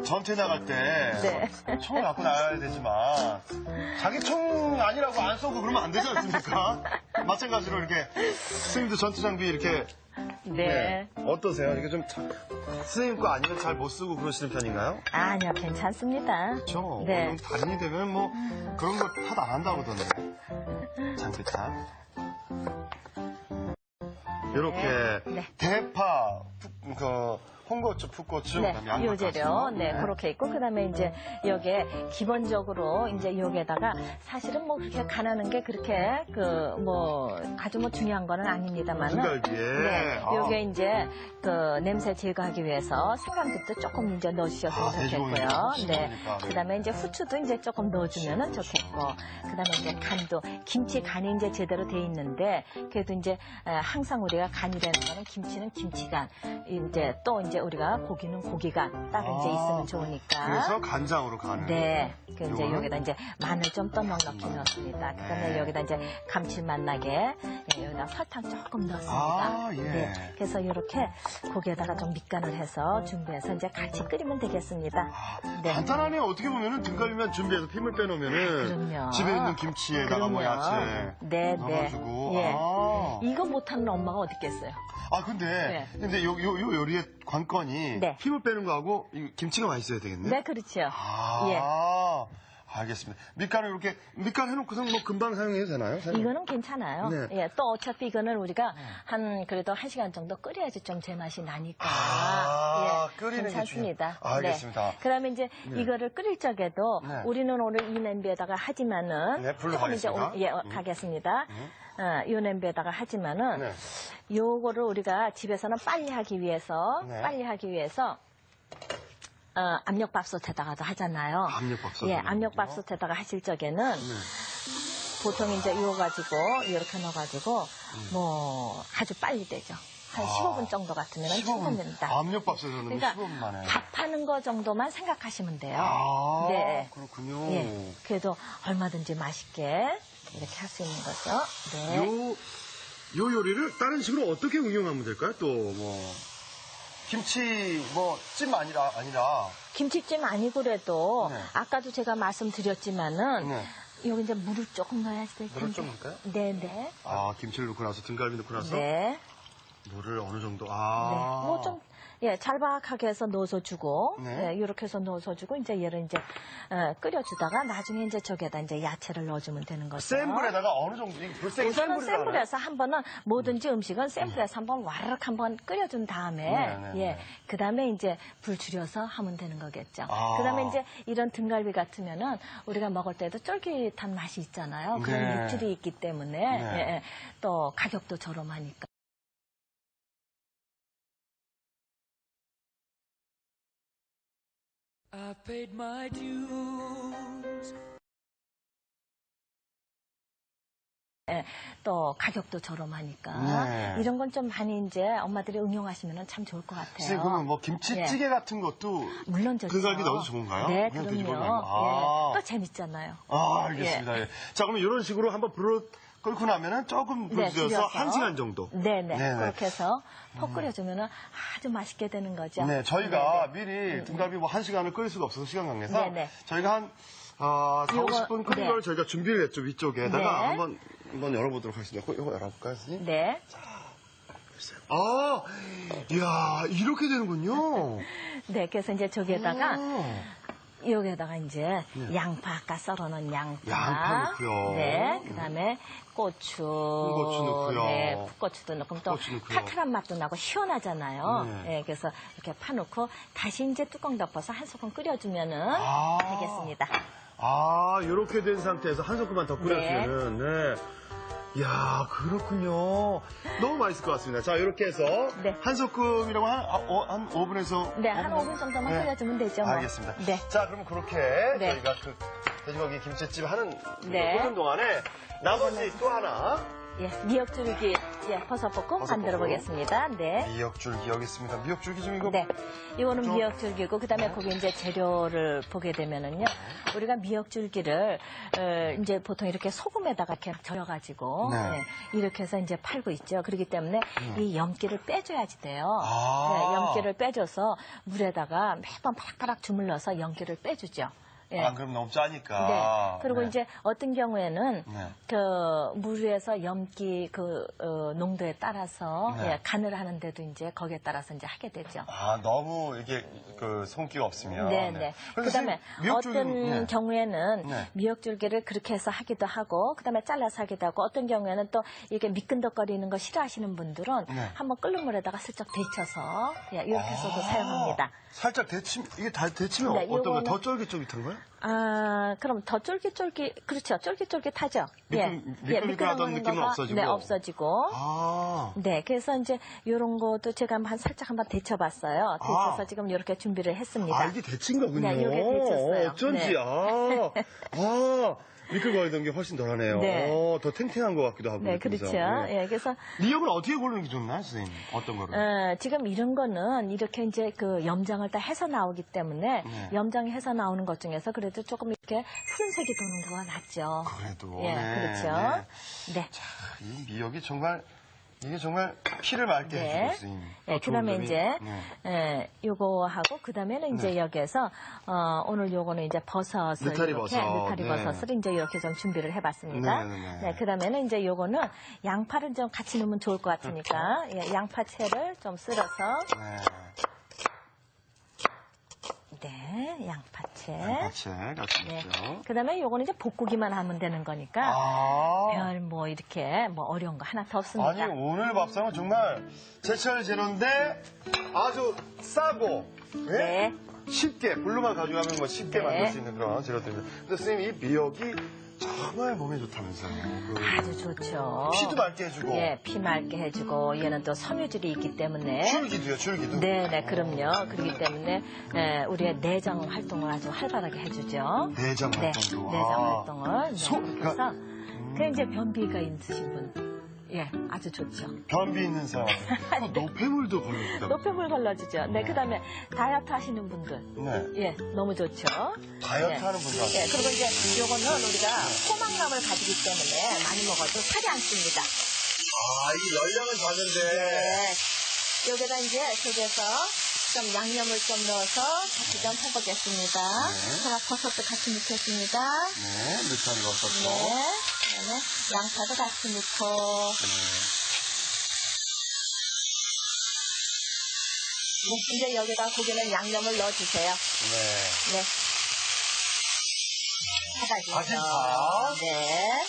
전투에 나갈 때 총을 갖고 나가야 되지만 자기 총 아니라고 안 쏘고 그러면 안 되지 않습니까? 마찬가지로 이렇게 선생님도 전투 장비 이렇게 네. 어떠세요? 이게 좀 선생님 거 아니면 잘 못 쓰고 그러시는 편인가요? 아니요, 괜찮습니다. 그렇죠. 네. 달인이 되면 뭐 그런 거 하도 안 한다고 그러던데. 장비탄. 이렇게 네. 대파, 홍고추, 풋고추, 네, 그다음에 양파. 요 재료, 네, 그렇게 있고, 그 다음에 이제 여기에 기본적으로 이제 여기에다가 사실은 뭐 그렇게 간하는 게 그렇게 아주 뭐 중요한 거는 아닙니다만은. 등갈비에. 네, 아. 요게 이제 그 냄새 제거하기 위해서 생강즙도 조금 이제 넣어주셔도 돼지고기니까 좋겠고요. 훨씬 네. 좋으니까, 네. 그 다음에 이제 후추도 이제 조금 넣어주면은 좋겠고, 그 다음에 이제 간도, 김치 간이 이제 제대로 돼 있는데, 그래도 이제 항상 우리가 간이 되는 거는 김치는 김치간, 이제 또 이제 우리가 고기는 고기간 딱 이제 있으면 좋으니까. 그래서 간장으로 간을. 네. 그 이제 요거는? 여기다 이제 마늘 좀 더 넉넉히 넣습니다. 그 다음에 네. 여기다 이제 감칠맛 나게 여기다 설탕 조금 넣습니다. 아, 예. 네. 그래서 이렇게 고기에다가 좀 밑간을 해서 준비해서 이제 같이 끓이면 되겠습니다. 네. 간단하네요. 어떻게 보면은 등갈비만 준비해서 핏물 빼놓으면은 그럼요. 집에 있는 김치에다가 뭐 그럼요. 야채 네, 넣어가지고. 네. 예. 아. 이거 못하는 엄마가 어디 있겠어요? 아, 근데 요 요리의 관건이 네. 핏물 빼는 거하고 이 김치가 맛있어야 되겠네. 네, 그렇죠. 아. 예. 알겠습니다. 밑간을 이렇게 밑간 해놓고서 뭐 금방 사용해도 되나요? 사장님? 이거는 괜찮아요. 네. 예, 또 어차피 이거는 우리가 그래도 1시간 정도 끓여야지 좀 제맛이 나니까. 아, 예, 끓이는 게 괜찮습니다. 중요해요. 알겠습니다. 네. 그러면 이제 이거를 끓일 적에도 네. 우리는 오늘 이 냄비에다가 하지만은. 네, 불로 조금 이제 가겠습니다. 가겠습니다. 이 냄비에다가 하지만은. 네. 요거를 우리가 집에서는 빨리 하기 위해서. 네. 압력밥솥에다가도 하잖아요. 압력밥솥. 예, 압력밥솥에다가 하실 적에는 보통 이제 이거 가지고 이렇게 넣어가지고 뭐 아주 빨리 되죠. 한 15분 정도 같으면 15분. 충분합니다. 압력밥솥에 넣으면 그러니까 15분 만에. 밥하는 거 정도만 생각하시면 돼요. 아, 네. 그렇군요. 예, 그래도 얼마든지 맛있게 이렇게 할 수 있는 거죠. 네. 요 요리를 다른 식으로 어떻게 응용하면 될까요? 또 뭐 김치 뭐 찜 아니라 김치찜 아니고라도 네. 아까도 제가 말씀드렸지만은 네. 여기 이제 물을 조금 넣어야지 될 텐데. 물을 좀 넣을까요? 네네. 아 김치를 넣고 나서 등갈비 넣고 나서 네. 물을 어느 정도 네. 아 뭐 좀, 예, 잘박하게 해서 넣어서 주고, 네. 예, 이렇게 해서 넣어서 주고, 이제 얘를 이제, 끓여주다가 나중에 이제 저기에다 이제 야채를 넣어주면 되는 거죠. 센 불에다가 어느 정도 불생이 우선은 센 불에서 한 번은 뭐든지 음식은 센 불에서 한번 와르륵 한번 끓여준 다음에, 네, 네, 예, 네. 그 다음에 이제 불 줄여서 하면 되는 거겠죠. 아. 그 다음에 이제 이런 등갈비 같으면은 우리가 먹을 때도 쫄깃한 맛이 있잖아요. 그런 네. 육질이 있기 때문에, 네. 예, 또 가격도 저렴하니까. I paid my dues. 예, 또 가격도 저렴하니까 네. 이런 건 좀 많이 이제 엄마들이 응용하시면 참 좋을 것 같아요. 선생님 그러면 뭐 김치찌개 같은 것도 물론 좋죠. 등갈비 넣어도 좋은가요? 네, 그냥 그럼요. 뒤집어 놓으면. 아. 예, 또 재밌잖아요. 아 알겠습니다. 예. 자 그러면 이런 식으로 한번 불을 끓고 나면은 조금 불 네, 줄여서 줄여서. 1시간 정도. 네네. 네네. 그렇게 해서 퍽 끓여주면 아주 맛있게 되는 거죠. 네, 저희가 네네. 미리 등갈비 뭐 1시간을 끓일 수가 없어서 시간 관계상 네네. 저희가 한 4, 요거, 50분 끓인 네. 걸 저희가 준비를 했죠. 위쪽에다가 네. 한번 열어보도록 하겠습니다. 이거 열어볼까요, 선생님? 네. 아, 이야, 이렇게 되는군요. 네, 그래서 이제 저기에다가 오. 여기에다가 이제 양파 아까 썰어놓은 양파. 양파 넣고요. 네, 그다음에 고추. 홍고추 넣고요. 네, 풋고추도 넣고 또 풋고추 넣고요. 칼칼한 맛도 나고 시원하잖아요. 네. 네, 그래서 이렇게 파놓고 다시 이제 뚜껑 덮어서 한 소금 끓여주면은 아. 되겠습니다. 아, 이렇게 된 상태에서 한 소금만 더 끓여주면은, 네. 이야, 그렇군요. 너무 맛있을 것 같습니다. 자, 이렇게 해서 네. 한 소금이라고 한 5분에서 네, 한 5분 정도만 끓여주면 되죠. 뭐. 알겠습니다. 네. 자, 그럼 그렇게 네. 저희가 그 돼지고기 김치찜 하는 네. 끓는 동안에 나머지 또 하나 예, 미역줄기, 예, 버섯볶음 버섯볶음. 만들어 보겠습니다. 네. 미역줄기 여기 있습니다. 미역줄기 좀 이거 네. 이거는 좀- 미역줄기고, 그 다음에 거기 이제 재료를 보게 되면은요. 우리가 미역줄기를, 이제 보통 이렇게 소금에다가 이렇게 절여가지고, 네. 예, 이렇게 해서 이제 팔고 있죠. 그렇기 때문에 이 염기를 빼줘야지 돼요. 아. 네, 염기를 빼줘서 물에다가 매번 파락파락 주물러서 염기를 빼주죠. 예. 아, 그럼 너무 짜니까. 네. 그리고 네. 이제 어떤 경우에는 네. 그 물에서 염기 농도에 따라서 네. 예, 간을 하는데도 이제 거기에 따라서 이제 하게 되죠. 아, 너무 이게 그 손기가 없으면. 네. 그래서 그다음에 미역줄기, 어떤 네. 경우에는 네. 미역줄기를 그렇게 해서 하기도 하고, 그다음에 잘라서 하기도 하고, 어떤 경우에는 또 이게 미끈덕거리는 거 싫어하시는 분들은 네. 한번 끓는 물에다가 슬쩍 데쳐서 예, 이렇게 해서도 사용합니다. 살짝 이게 다 데치면 네, 어떤 거예요? 요거는- 더 쫄깃쫄깃한 거예요? 아, 그럼 더 그렇죠. 쫄깃쫄깃하죠. 미끌미끌하던 느낌은 없어지고. 네, 없어지고. 아. 네, 그래서 이제 요런 것도 제가 살짝 한번 데쳐봤어요. 데쳐서 아. 지금 이렇게 준비를 했습니다. 아, 이게 데친 거군요. 네, 이게 데쳤어요. 어쩐지, 네. 미끌거리던 게 훨씬 덜하네요. 네. 더 탱탱한 것 같기도 하고. 네, 느낌에서. 그렇죠. 네. 예, 그래서 미역을 어떻게 고르는 게 좋나요, 선생님? 어떤 거를? 지금 이런 거는 이렇게 이제 그 염장을 다 해서 나오기 때문에 네. 염장이 해서 나오는 것 중에서 그래도 조금 이렇게 푸른색이 도는 거가 낫죠. 그래도. 예, 네, 그렇죠. 네. 이 미역이 이게 정말 피를 맑게 네. 해주고 선생님. 예, 그 다음에 이제, 네. 요거 하고, 그 다음에는 이제 여기에서, 오늘 요거는 이제 버섯을. 느타리 이렇게, 버섯. 느타리 네. 버섯을 이제 이렇게 좀 준비를 해봤습니다. 네. 그 다음에는 이제 요거는 양파를 좀 같이 넣으면 좋을 것 같으니까, 예, 양파채를 좀 쓸어서, 네. 네, 양파채. 같이 네. 있죠. 그 다음에 요거는 이제 볶기만 하면 되는 거니까, 아. 별 뭐 이렇게 뭐 어려운 거 하나 더 없습니다. 아니, 오늘 밥상은 정말 제철 재료인데 아주 싸고, 예? 네. 쉽게, 불로만 가져가면 뭐 쉽게 네. 만들 수 있는 그런 재료들입니다. 근데 선생님, 이 미역이 정말 몸에 좋다면서요. 아주 좋죠. 피도 맑게 해주고. 예, 피 맑게 해주고, 얘는 또 섬유질이 있기 때문에. 줄기도. 네, 그럼요. 그렇기 때문에, 우리의 내장 활동을 아주 활발하게 해주죠. 내장 네, 활동도. 내장 활동을. 네, 소- 그래서, 그 이제 변비가 있으신 분. 예, 아주 좋죠. 변비 있는 사람. 또 노폐물도 걸립니다. 노폐물 걸러주죠. 네, 그 다음에 다이어트 하시는 분들. 네. 예, 너무 좋죠. 다이어트 네. 하는 분들한테. 예, 그리고 이제 요거는 우리가 포만감을 가지기 때문에 많이 먹어도 살이 안 찝니다. 아, 이 열량은 작은데. 네. 여기다 이제 속에서 좀 양념을 좀 넣어서 같이 좀 해보겠습니다. 네. 제가 버섯도 같이 넣겠습니다. 네, 느타리 버섯도. 네. 그다음에 양파도 같이 넣고. 네, 이제 여기다 고기는 양념을 넣어주세요. 네. 네. 다진 다진 거. 파. 네.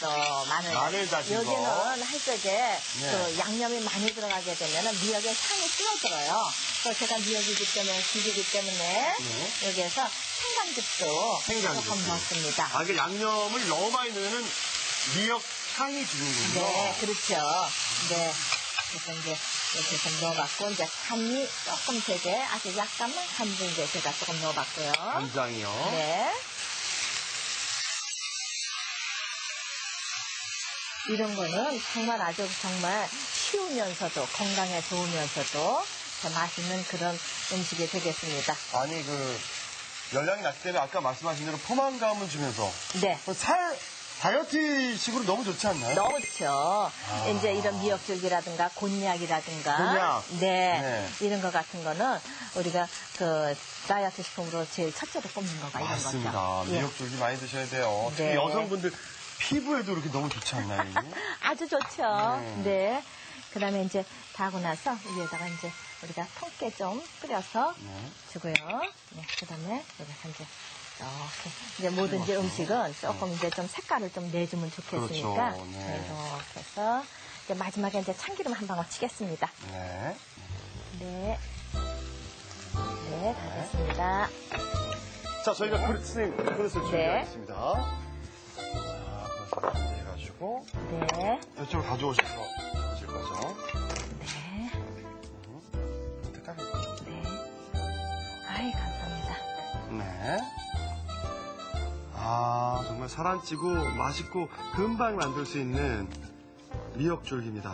또 마늘 다진 거. 여기는 한쪽에 네. 그 양념이 많이 들어가게 되면 미역의 향이 줄어들어요. 그래서 제가 미역이기 때문에 죽이기 때문에 여기에서 생강즙도 생강즙. 조금 넣습니다. 아, 이게 양념을 너무 많이 넣으면 미역 향이 주는군요. 네, 그렇죠. 네. 그래서 이제 이렇게 좀 넣어봤고, 이제 간이 조금 되게 아주 약간만 간도 이제 제가 조금 넣어봤고요. 간장이요. 네. 이런 거는 정말 아주 정말 쉬우면서도 건강에 좋으면서도 더 맛있는 그런 음식이 되겠습니다. 아니, 열량이 낮기 때문에 아까 말씀하신 대로 포만감을 주면서. 네. 다이어트식으로 너무 좋지 않나요? 너무 좋죠. 이제 이런 미역줄기라든가 곤약이라든가. 곤약. 네. 네. 이런 거 같은 거는 우리가 다이어트 식품으로 제일 첫째로 꼽는 거가 이런 맞습니다. 거죠. 예. 미역줄기 많이 드셔야 돼요. 특히 네. 여성분들 피부에도 이렇게 너무 좋지 않나요? 아주 좋죠. 네. 그 다음에 이제 다 하고 나서 위에다가 이제 우리가 통깨 좀 끓여서 주고요. 네. 그 다음에 여기서 이제 이렇게 이제 뭐든지 음식은 조금 이제 좀 색깔을 좀 내주면 좋겠으니까. 그렇죠. 네. 이렇게 해서 이제 마지막에 이제 참기름 한 방울 치겠습니다. 네. 네. 네, 다 됐습니다. 자, 저희가 그릇을 네. 준비하겠습니다. 자, 그릇을 준비해가지고 네. 이쪽으로 가져오셔서 드실 거죠. 네. 어떡하면. 네. 아이, 감사합니다. 네. 아, 정말 살 안 찌고 맛있고 금방 만들 수 있는 미역줄기입니다.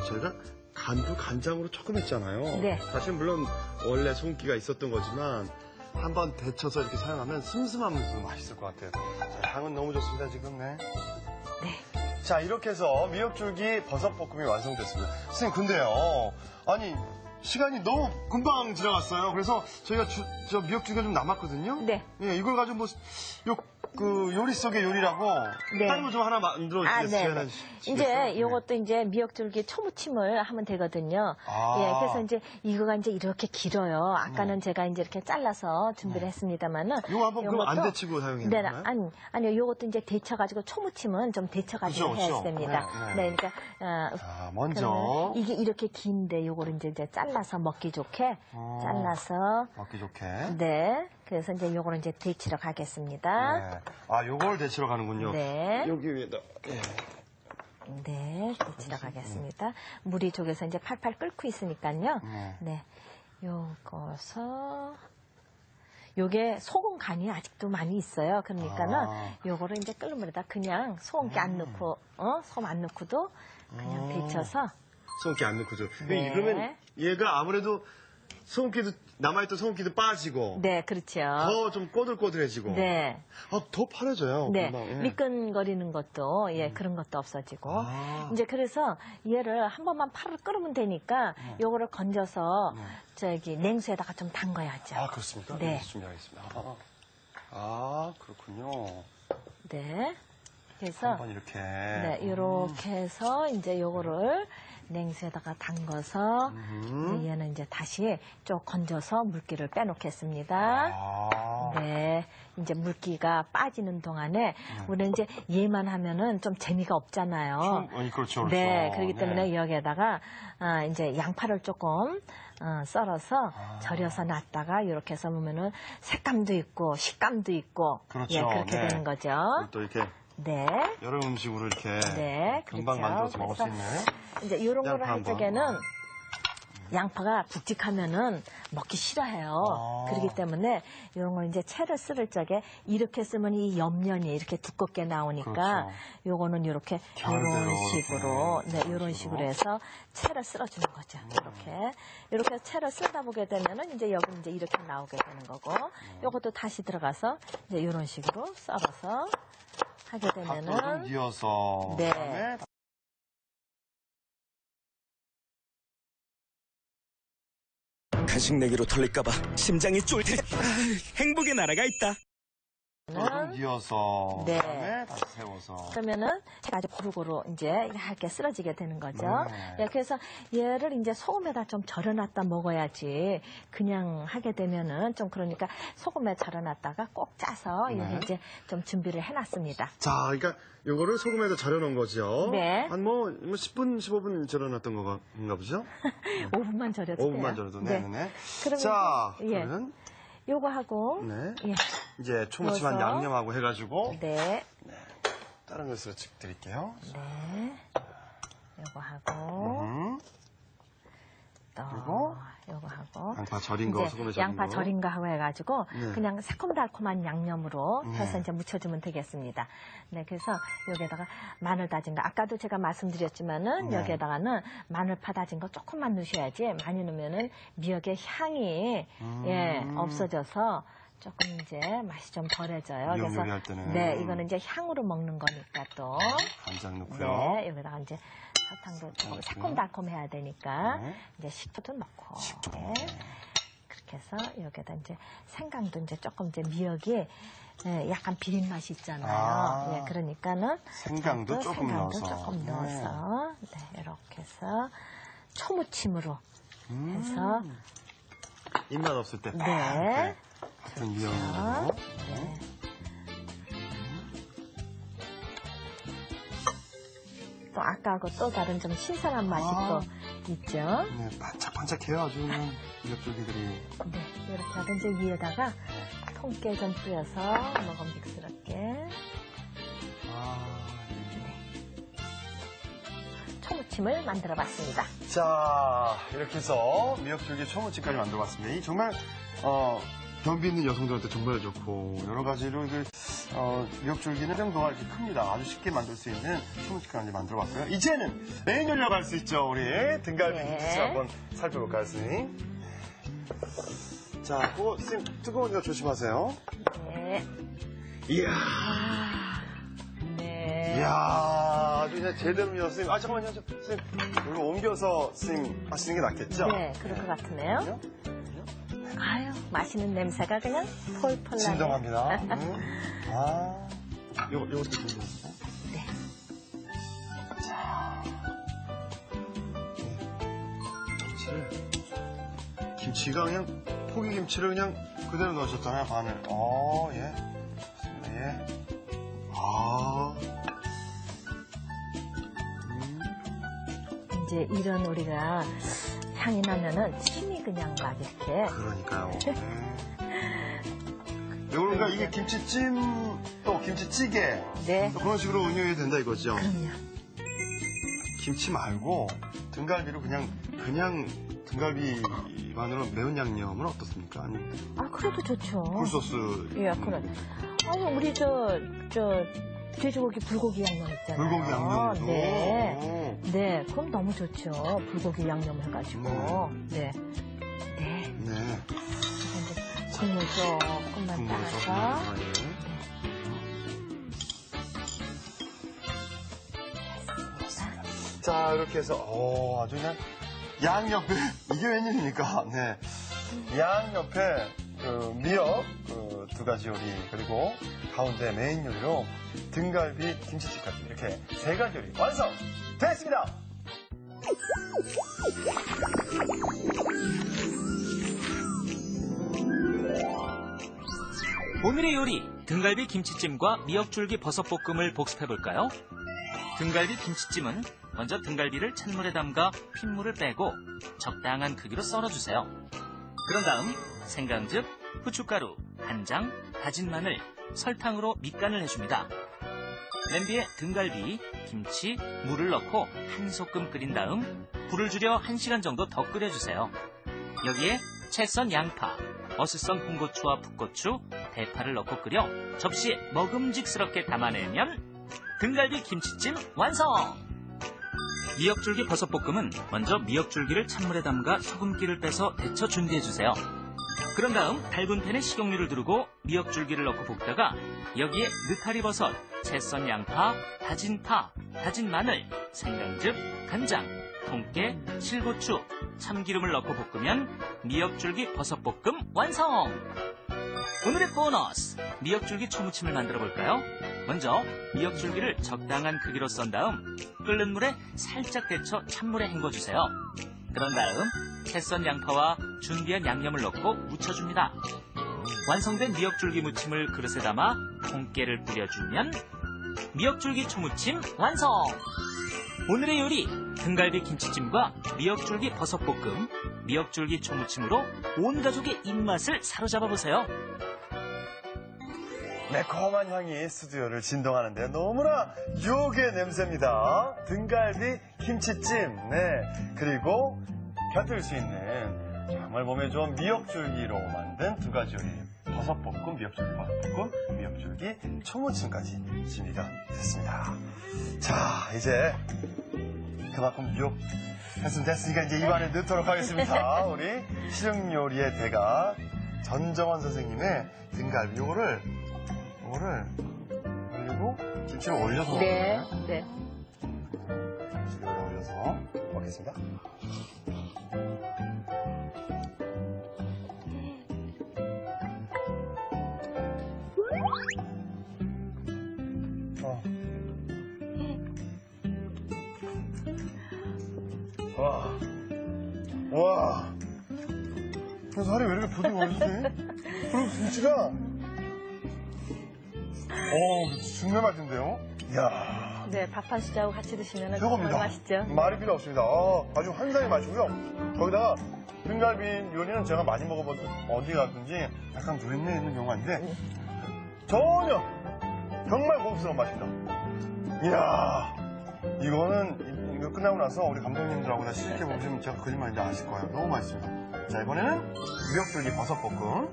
저희가 간도 간장으로 조금 했잖아요. 네. 사실 물론 원래 손기가 있었던 거지만 한번 데쳐서 이렇게 사용하면 슴슴하면서 맛있을 것 같아요. 자, 향은 너무 좋습니다, 지금. 네. 네. 자, 이렇게 해서 미역줄기 버섯볶음이 완성됐습니다. 선생님, 근데요. 아니, 시간이 너무 금방 지나갔어요. 그래서 저희가 저 미역줄기가 좀 남았거든요. 네. 예, 이걸 가지고 그 요리 속의 요리라고 네. 다른 거 좀 하나 만들어 주시겠어요? 네. 이제 이것도 이제 미역줄기 초무침을 하면 되거든요. 예, 그래서 이제 이거가 이제 이렇게 길어요. 아까는 제가 이제 이렇게 잘라서 준비를 했습니다만은. 이거 한번 그럼 안 요것도- 데치고 사용해야 네, 되나요? 아니요, 요것도 이제 데쳐가지고 초무침은 좀 데쳐가지고 그죠, 해야 그죠. 됩니다. 네, 네, 그러니까 먼저 그러면 이게 이렇게 긴데 요거를 이제 잘라서 먹기 좋게 잘라서 먹기 좋게. 네, 그래서 이제 요거를 이제 데치러 가겠습니다. 네. 아, 요걸 데치러 가는군요. 네. 여기 위에다. 예. 네, 데치러 가겠습니다. 물이 저기서 이제 팔팔 끓고 있으니까요. 네, 요거서 요게 소금 간이 아직도 많이 있어요. 그러니까는 요거를 이제 끓는 물에다 그냥 소금기 안 넣고, 소금 안 넣고도 그냥 데쳐서. 소금기 안 넣고죠. 네. 이러면 얘가 아무래도 소금기도 남아있던 소금기도 빠지고 네, 그렇죠. 더 좀 꼬들꼬들해지고 네. 더 파래져요. 네, 금방. 예. 미끈거리는 것도 그런 것도 없어지고 이제 그래서 얘를 한 번만 파를 끓으면 되니까 요거를 건져서 저기 냉수에다가 좀 담가야죠. 아, 그렇습니까? 네. 준비하겠습니다. 아, 그렇군요. 네. 그래서 한번 이렇게. 네, 이렇게 해서 이제 요거를 냉수에다가 담가서 이제 얘는 이제 다시 쭉 건져서 물기를 빼놓겠습니다. 아. 네, 이제 물기가 빠지는 동안에 우리는 이제 얘만 하면은 좀 재미가 없잖아요. 아니, 그렇죠. 네, 그렇죠. 그렇기 때문에 여기에다가 이제 양파를 조금 썰어서 절여서 놨다가 이렇게 해서 보면은 색감도 있고 식감도 있고 그렇죠. 예, 그렇게 네. 되는 거죠. 또 이렇게 네. 여러 음식으로 이렇게 네, 금방 그렇죠. 만들어서 먹을 수 그래서 있는. 이제 이런 거를 양파 할 한번. 적에는 양파가 굵직하면은 먹기 싫어해요. 그렇기 때문에 이런 걸 이제 채를 썰을 적에 이렇게 쓰면 이 옆면이 이렇게 두껍게 나오니까 그렇죠. 요거는 이렇게 결대로 이런 식으로 이렇게 네, 이런 식으로 해서 채를 썰어주는 거죠. 이렇게 채를 썰다 보게 되면은 이제 여기 이제 이렇게 나오게 되는 거고 요것도 다시 들어가서 이제 이런 식으로 썰어서 하게 밥도 좀 되면은 이어서. 네. 그다음에 간식 내기로 털릴까봐 심장이 쫄대. 행복의 나라가 있다. 좀 이어서. 네. 그다음에 다시 세워서. 그러면은 제가 아주 고루고루 이제 얇게 쓰러지게 되는 거죠. 네. 예, 그래서 얘를 이제 소금에다 좀 절여놨다 먹어야지 그냥 하게 되면은 좀 그러니까 소금에 절여놨다가 꼭 짜서 네. 여기 이제 좀 준비를 해놨습니다. 자, 그러니까 요거를 소금에다 절여놓은 거죠. 네. 한 뭐 10분, 15분 절여놨던 건가 보죠? 5분만 절여도 돼요. 5분만 절여도. 네. 네네. 그러면 자, 예. 그러면 요거 하고 네. 예. 이제 초무침한 넣어서. 양념하고 해가지고 네. 다른 것으로 드릴게요. 네. 요거 하고 또 그리고 요거 하고 양파 절인 거, 이제 소금에 절인 양파 거. 절인 거 하고 해가지고 네. 그냥 새콤달콤한 양념으로 네. 해서 이제 무쳐주면 되겠습니다. 네, 그래서 여기에다가 마늘 다진 거 아까도 제가 말씀드렸지만은 네. 여기에다가는 마늘파 다진 거 조금만 넣으셔야지 많이 넣으면은 미역의 향이 예 없어져서 조금 이제 맛이 좀 덜해져요. 미역 그래서 요리할 때는. 네, 이거는 이제 향으로 먹는 거니까 또 간장 넣고요. 네, 여기다가 이제 설탕도 조금 새콤달콤해야 되니까 네. 이제 식초도 넣고 네. 그렇게 해서 여기다 이제 생강도 이제 조금 이제 미역이 예, 약간 비린 맛이 있잖아요. 아. 예, 그러니까는 생강도 저도 조금 생강도 넣어서. 조금 네. 넣어서 네, 이렇게 해서 초무침으로 해서 입맛 없을 때. 네. 같은 미역으로. 네. 또 아까하고 또 다른 좀 신선한 맛이 또 있죠. 네, 반짝반짝해요, 아주. 미역줄기들이. 네, 이렇게 하고 이제 위에다가 통깨 좀 뿌려서 먹음직스럽게 초무침을 만들어봤습니다. 자, 이렇게 해서 미역줄기 초무침까지 만들어봤습니다. 이 정말, 변비 있는 여성들한테 정말 좋고, 여러 가지로 미역줄기는 정도가 이렇게 큽니다. 아주 쉽게 만들 수 있는 초무침까지 만들어봤고요. 이제는 메인 요리로 갈 수 있죠, 우리. 등갈비 네. 김치 한번 살펴볼까요, 선생님? 자, 그거, 선생님, 뜨거우니까 조심하세요. 네. 이야. 네. 네. 이야, 아주 그냥 제대로요, 선생님. 아, 잠깐만요, 선생님. 이거 옮겨서 선생님 하시는 게 낫겠죠? 네, 그럴 것 같으네요. 아유, 맛있는 냄새가 그냥 폴폴 나네. 진정합니다. 아, 요것도 좀. 네. 자. 김치가 그냥 포기김치를 그냥 그대로 넣으셨잖아요, 반을. 예. 좋습니다, 예. 이제 이런 우리가 향이 나면은 침이 그냥 막 이렇게. 그러니까요. 그러니까 이게 김치찜, 또 김치찌개. 네. 또 그런 식으로 운영이 된다 이거죠. 그럼요. 김치 말고 등갈비로 그냥 등갈비만으로 매운 양념은 어떻습니까? 아니면 아, 그래도 좋죠. 굴소스. 예, 그래. 아니, 우리 돼지고기 불고기 양념 있잖아요. 불고기 양념도. 네. 네, 그럼 너무 좋죠. 불고기 양념 해가지고. 네. 네. 네. 이제 국물 조금만 국물 따라서. 자, 이렇게 해서, 아주 그냥, 양 옆에, 이게 웬일입니까? 네. 양 옆에, 미역, 두 가지 요리, 그리고 가운데 메인 요리로 등갈비 김치찌개까지 이렇게 세 가지 요리 완성! 됐습니다! 오늘의 요리 등갈비 김치찜과 미역줄기 버섯볶음을 복습해볼까요? 등갈비 김치찜은 먼저 등갈비를 찬물에 담가 핏물을 빼고 적당한 크기로 썰어주세요. 그런 다음 생강즙, 후춧가루, 간장, 다진 마늘, 설탕으로 밑간을 해줍니다. 냄비에 등갈비, 김치, 물을 넣고 한 소끔 끓인 다음 불을 줄여 1시간 정도 더 끓여주세요. 여기에 채 썬 양파, 어슷 썬 홍고추와 풋고추, 대파를 넣고 끓여 접시에 먹음직스럽게 담아내면 등갈비 김치찜 완성! 미역줄기 버섯볶음은 먼저 미역줄기를 찬물에 담가 소금기를 빼서 데쳐 준비해주세요. 그런 다음 달군 팬에 식용유를 두르고 미역줄기를 넣고 볶다가 여기에 느타리버섯, 채 썬 양파, 다진 파, 다진 마늘, 생강즙, 간장, 통깨, 실고추, 참기름을 넣고 볶으면 미역줄기 버섯볶음 완성! 오늘의 보너스! 미역줄기 초무침을 만들어 볼까요? 먼저 미역줄기를 적당한 크기로 썬 다음 끓는 물에 살짝 데쳐 찬물에 헹궈주세요. 그런 다음 채 썬 양파와 준비한 양념을 넣고 무쳐줍니다. 완성된 미역줄기 무침을 그릇에 담아 통깨를 뿌려주면 미역줄기 초무침 완성! 오늘의 요리 등갈비 김치찜과 미역줄기 버섯볶음, 미역줄기 초무침으로 온 가족의 입맛을 사로잡아보세요. 매콤한 향이 스튜디오를 진동하는데 너무나 유혹의 냄새입니다. 등갈비 김치찜, 네. 그리고 곁들일 수 있는 정말 몸에 좋은 미역줄기로 만든 두 가지 요리. 버섯볶음, 미역줄기 버섯볶음, 미역줄기 초무침까지 준비가 됐습니다. 자, 이제 그만큼 유혹했으면 됐으니까 이제 입안에 넣도록 하겠습니다. 우리 실용요리의 대가 전정원 선생님의 등갈비 요거를 올리고 김치를 올려서 네. 먹어요. 네. 김치를 올려서 먹겠습니다. 와. 살이 왜 이렇게 부드러워지지? 그리고 김치가 정말 맛있는데요? 이야. 네, 밥 한 수저하고 같이 드시면 정말 최고입니다. 맛있죠. 말이 필요 없습니다. 아주 환상의 맛이고요. 거기다가 등갈비 요리는 제가 많이 먹어본 어디 가든지 약간 누린내 있는 경우가 있는데 전혀 정말 고급스러운 맛입니다. 이야. 이거 끝나고 나서 우리 감독님들하고 다시 시켜보시면 제가 거짓말인지 아실 거예요. 너무 맛있습니다. 자, 이번에는 미역줄기 버섯볶음.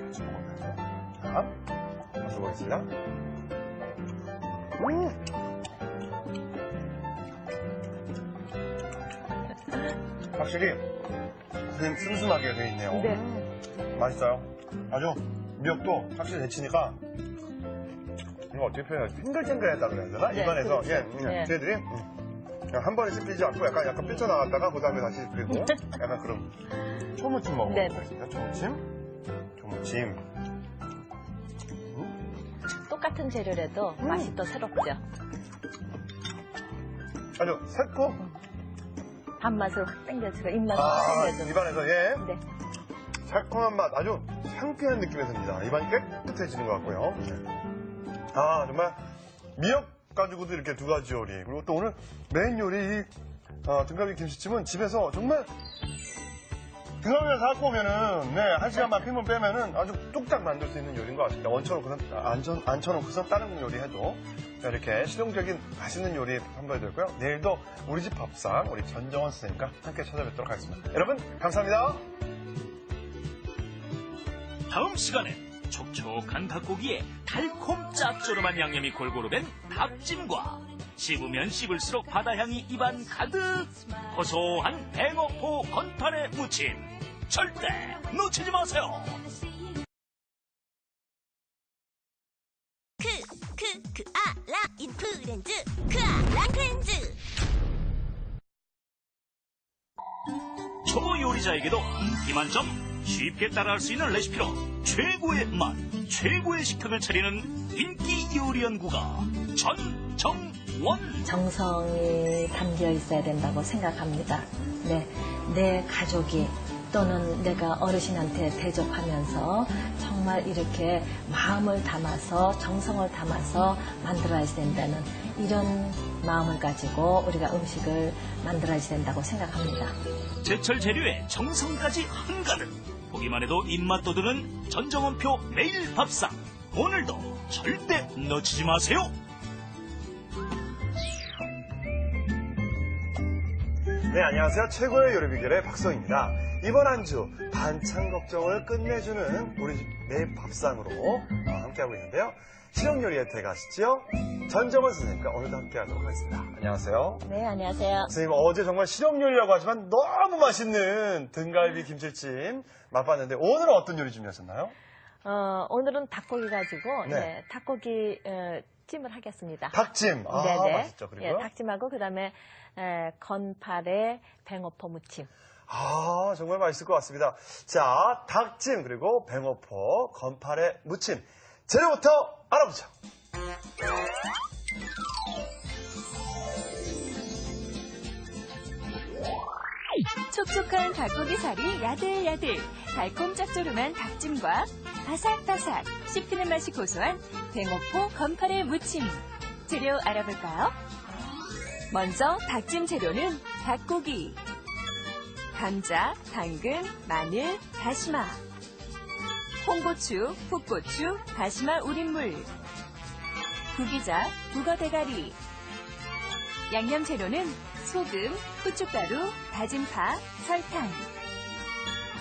같이 먹어보겠습니다. 자, 마셔보겠습니다. 확실히 선생님 슴슴하게 되어 있네요. 네. 맛있어요. 아주 미역도 확실히 데치니까 이거 어떻게 표현하지? 탱글탱글했다 그래야 되나? 네, 입안에서 그렇죠. 네. 저희들이 한 번에 씹히지 않고 약간 삐쳐나갔다가 그 다음에 다시 씹히고 약간 그런 초무침 먹어보겠습니다. 초무침. 똑같은 재료라도 맛이 또 새롭죠. 아주 새콤. 단맛을 확 당겨주고 입맛을 확 당겨주고. 입안에서 예. 네. 달콤한 맛, 아주 상쾌한 느낌이 듭니다. 입안이 깨끗해지는 것 같고요. 아, 정말 미역 가지고도 이렇게 두 가지 요리. 그리고 또 오늘 메인 요리, 등갈비 김치찜은 집에서 정말 등갈비를 사갖고 오면은, 네, 1시간만 핏물 빼면은 아주 뚝딱 만들 수 있는 요리인 것 같습니다. 앉혀놓고서 다른 요리 해도. 자, 이렇게 실용적인 맛있는 요리 선보여드렸고요. 내일도 우리 집 밥상, 우리 전정원 선생님과 함께 찾아뵙도록 하겠습니다. 여러분, 감사합니다. 다음 시간엔 촉촉한 닭고기에 달콤 짭조름한 양념이 골고루 된 닭찜과 씹으면 씹을수록 바다향이 입안 가득 고소한 뱅어포 건판에 무침 절대 놓치지 마세요. 아라 인프렌즈 크아라 프렌즈. 초보 요리자에게도 인기 만점 쉽게 따라할 수 있는 레시피로 최고의 맛, 최고의 식탁을 차리는 인기 요리 연구가 전정원. 정성이 담겨 있어야 된다고 생각합니다. 네, 내 가족이 또는 내가 어르신한테 대접하면서 정말 이렇게 마음을 담아서 정성을 담아서 만들어야 된다는 이런 마음을 가지고 우리가 음식을 만들어야 된다고 생각합니다. 제철 재료에 정성까지 한가득 보기만 해도 입맛 돋우는 전정원표 매일 밥상 오늘도 절대 놓치지 마세요. 네, 안녕하세요. 최고의 요리 비결의 박성입니다. 이번 한 주 반찬 걱정을 끝내주는 우리 집 매일 밥상으로 함께하고 있는데요. 실용 요리에 들어가시죠. 전정원 선생님과 오늘도 함께하도록 하겠습니다. 안녕하세요. 네, 안녕하세요. 선생님, 어제 정말 실용 요리라고 하지만 너무 맛있는 등갈비 김치찜 맛봤는데 오늘은 어떤 요리 준비하셨나요? 오늘은 닭고기 가지고 네. 네, 닭고기 찜을 하겠습니다. 닭찜. 아, 네네. 맛있죠. 그리고 예, 닭찜하고 그다음에 건파래 뱅어포 무침. 아, 정말 맛있을 것 같습니다. 자, 닭찜 그리고 뱅어포 건파래 무침 재료부터 알아보죠. 촉촉한 닭고기 살이 야들야들, 달콤 짭조름한 닭찜과 바삭바삭, 씹히는 맛이 고소한 뱅어포 건파래 무침. 재료 알아볼까요? 먼저 닭찜 재료는 닭고기, 감자, 당근, 마늘, 다시마, 홍고추, 풋고추, 다시마 우린물, 구기자, 북어 대가리. 양념 재료는 소금, 후춧가루, 다진 파, 설탕,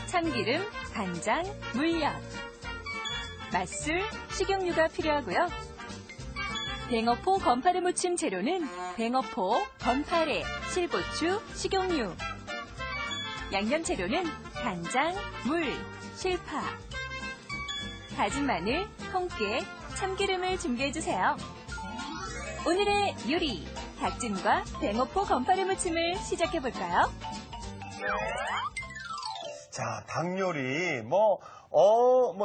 참기름, 간장, 물엿, 맛술, 식용유가 필요하고요. 뱅어포 건파래 무침 재료는 뱅어포, 건파래, 실고추, 식용유. 양념 재료는 간장, 물, 실파, 다진 마늘, 통깨, 참기름을 준비해주세요. 오늘의 요리, 닭찜과 뱅어포 건파래 무침을 시작해볼까요? 자, 닭요리.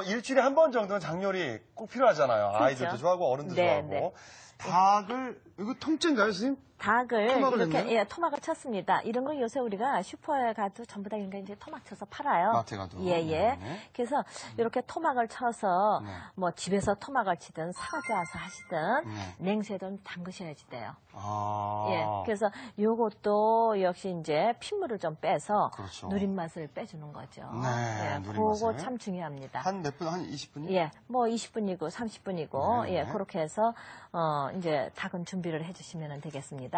일주일에 한 번 정도는 닭요리 꼭 필요하잖아요. 그렇죠. 아이들도 좋아하고 어른도 네, 좋아하고. 네. 닭을, 이거 통째인가요, 선생님? 닭을 토막을 이렇게 했나요? 토막을 쳤습니다. 이런 거 요새 우리가 슈퍼에 가도 전부 다 이제 토막 쳐서 팔아요. 마트에 가도. 예. 네. 그래서 이렇게 토막을 쳐서 네. 뭐 집에서 토막을 치든 사가져와서 하시든 네. 냉수에 좀 담그셔야지 돼요. 아. 예. 그래서 요것도 역시 이제 핏물을 좀 빼서 그렇죠. 누린 맛을 빼주는 거죠. 네, 예. 누린 그거 맛을. 참 중요합니다. 한 몇 분? 한 20분이요? 예, 뭐 20분이고 30분이고 네, 예, 네. 그렇게 해서 이제 닭은 준비를 해주시면 되겠습니다.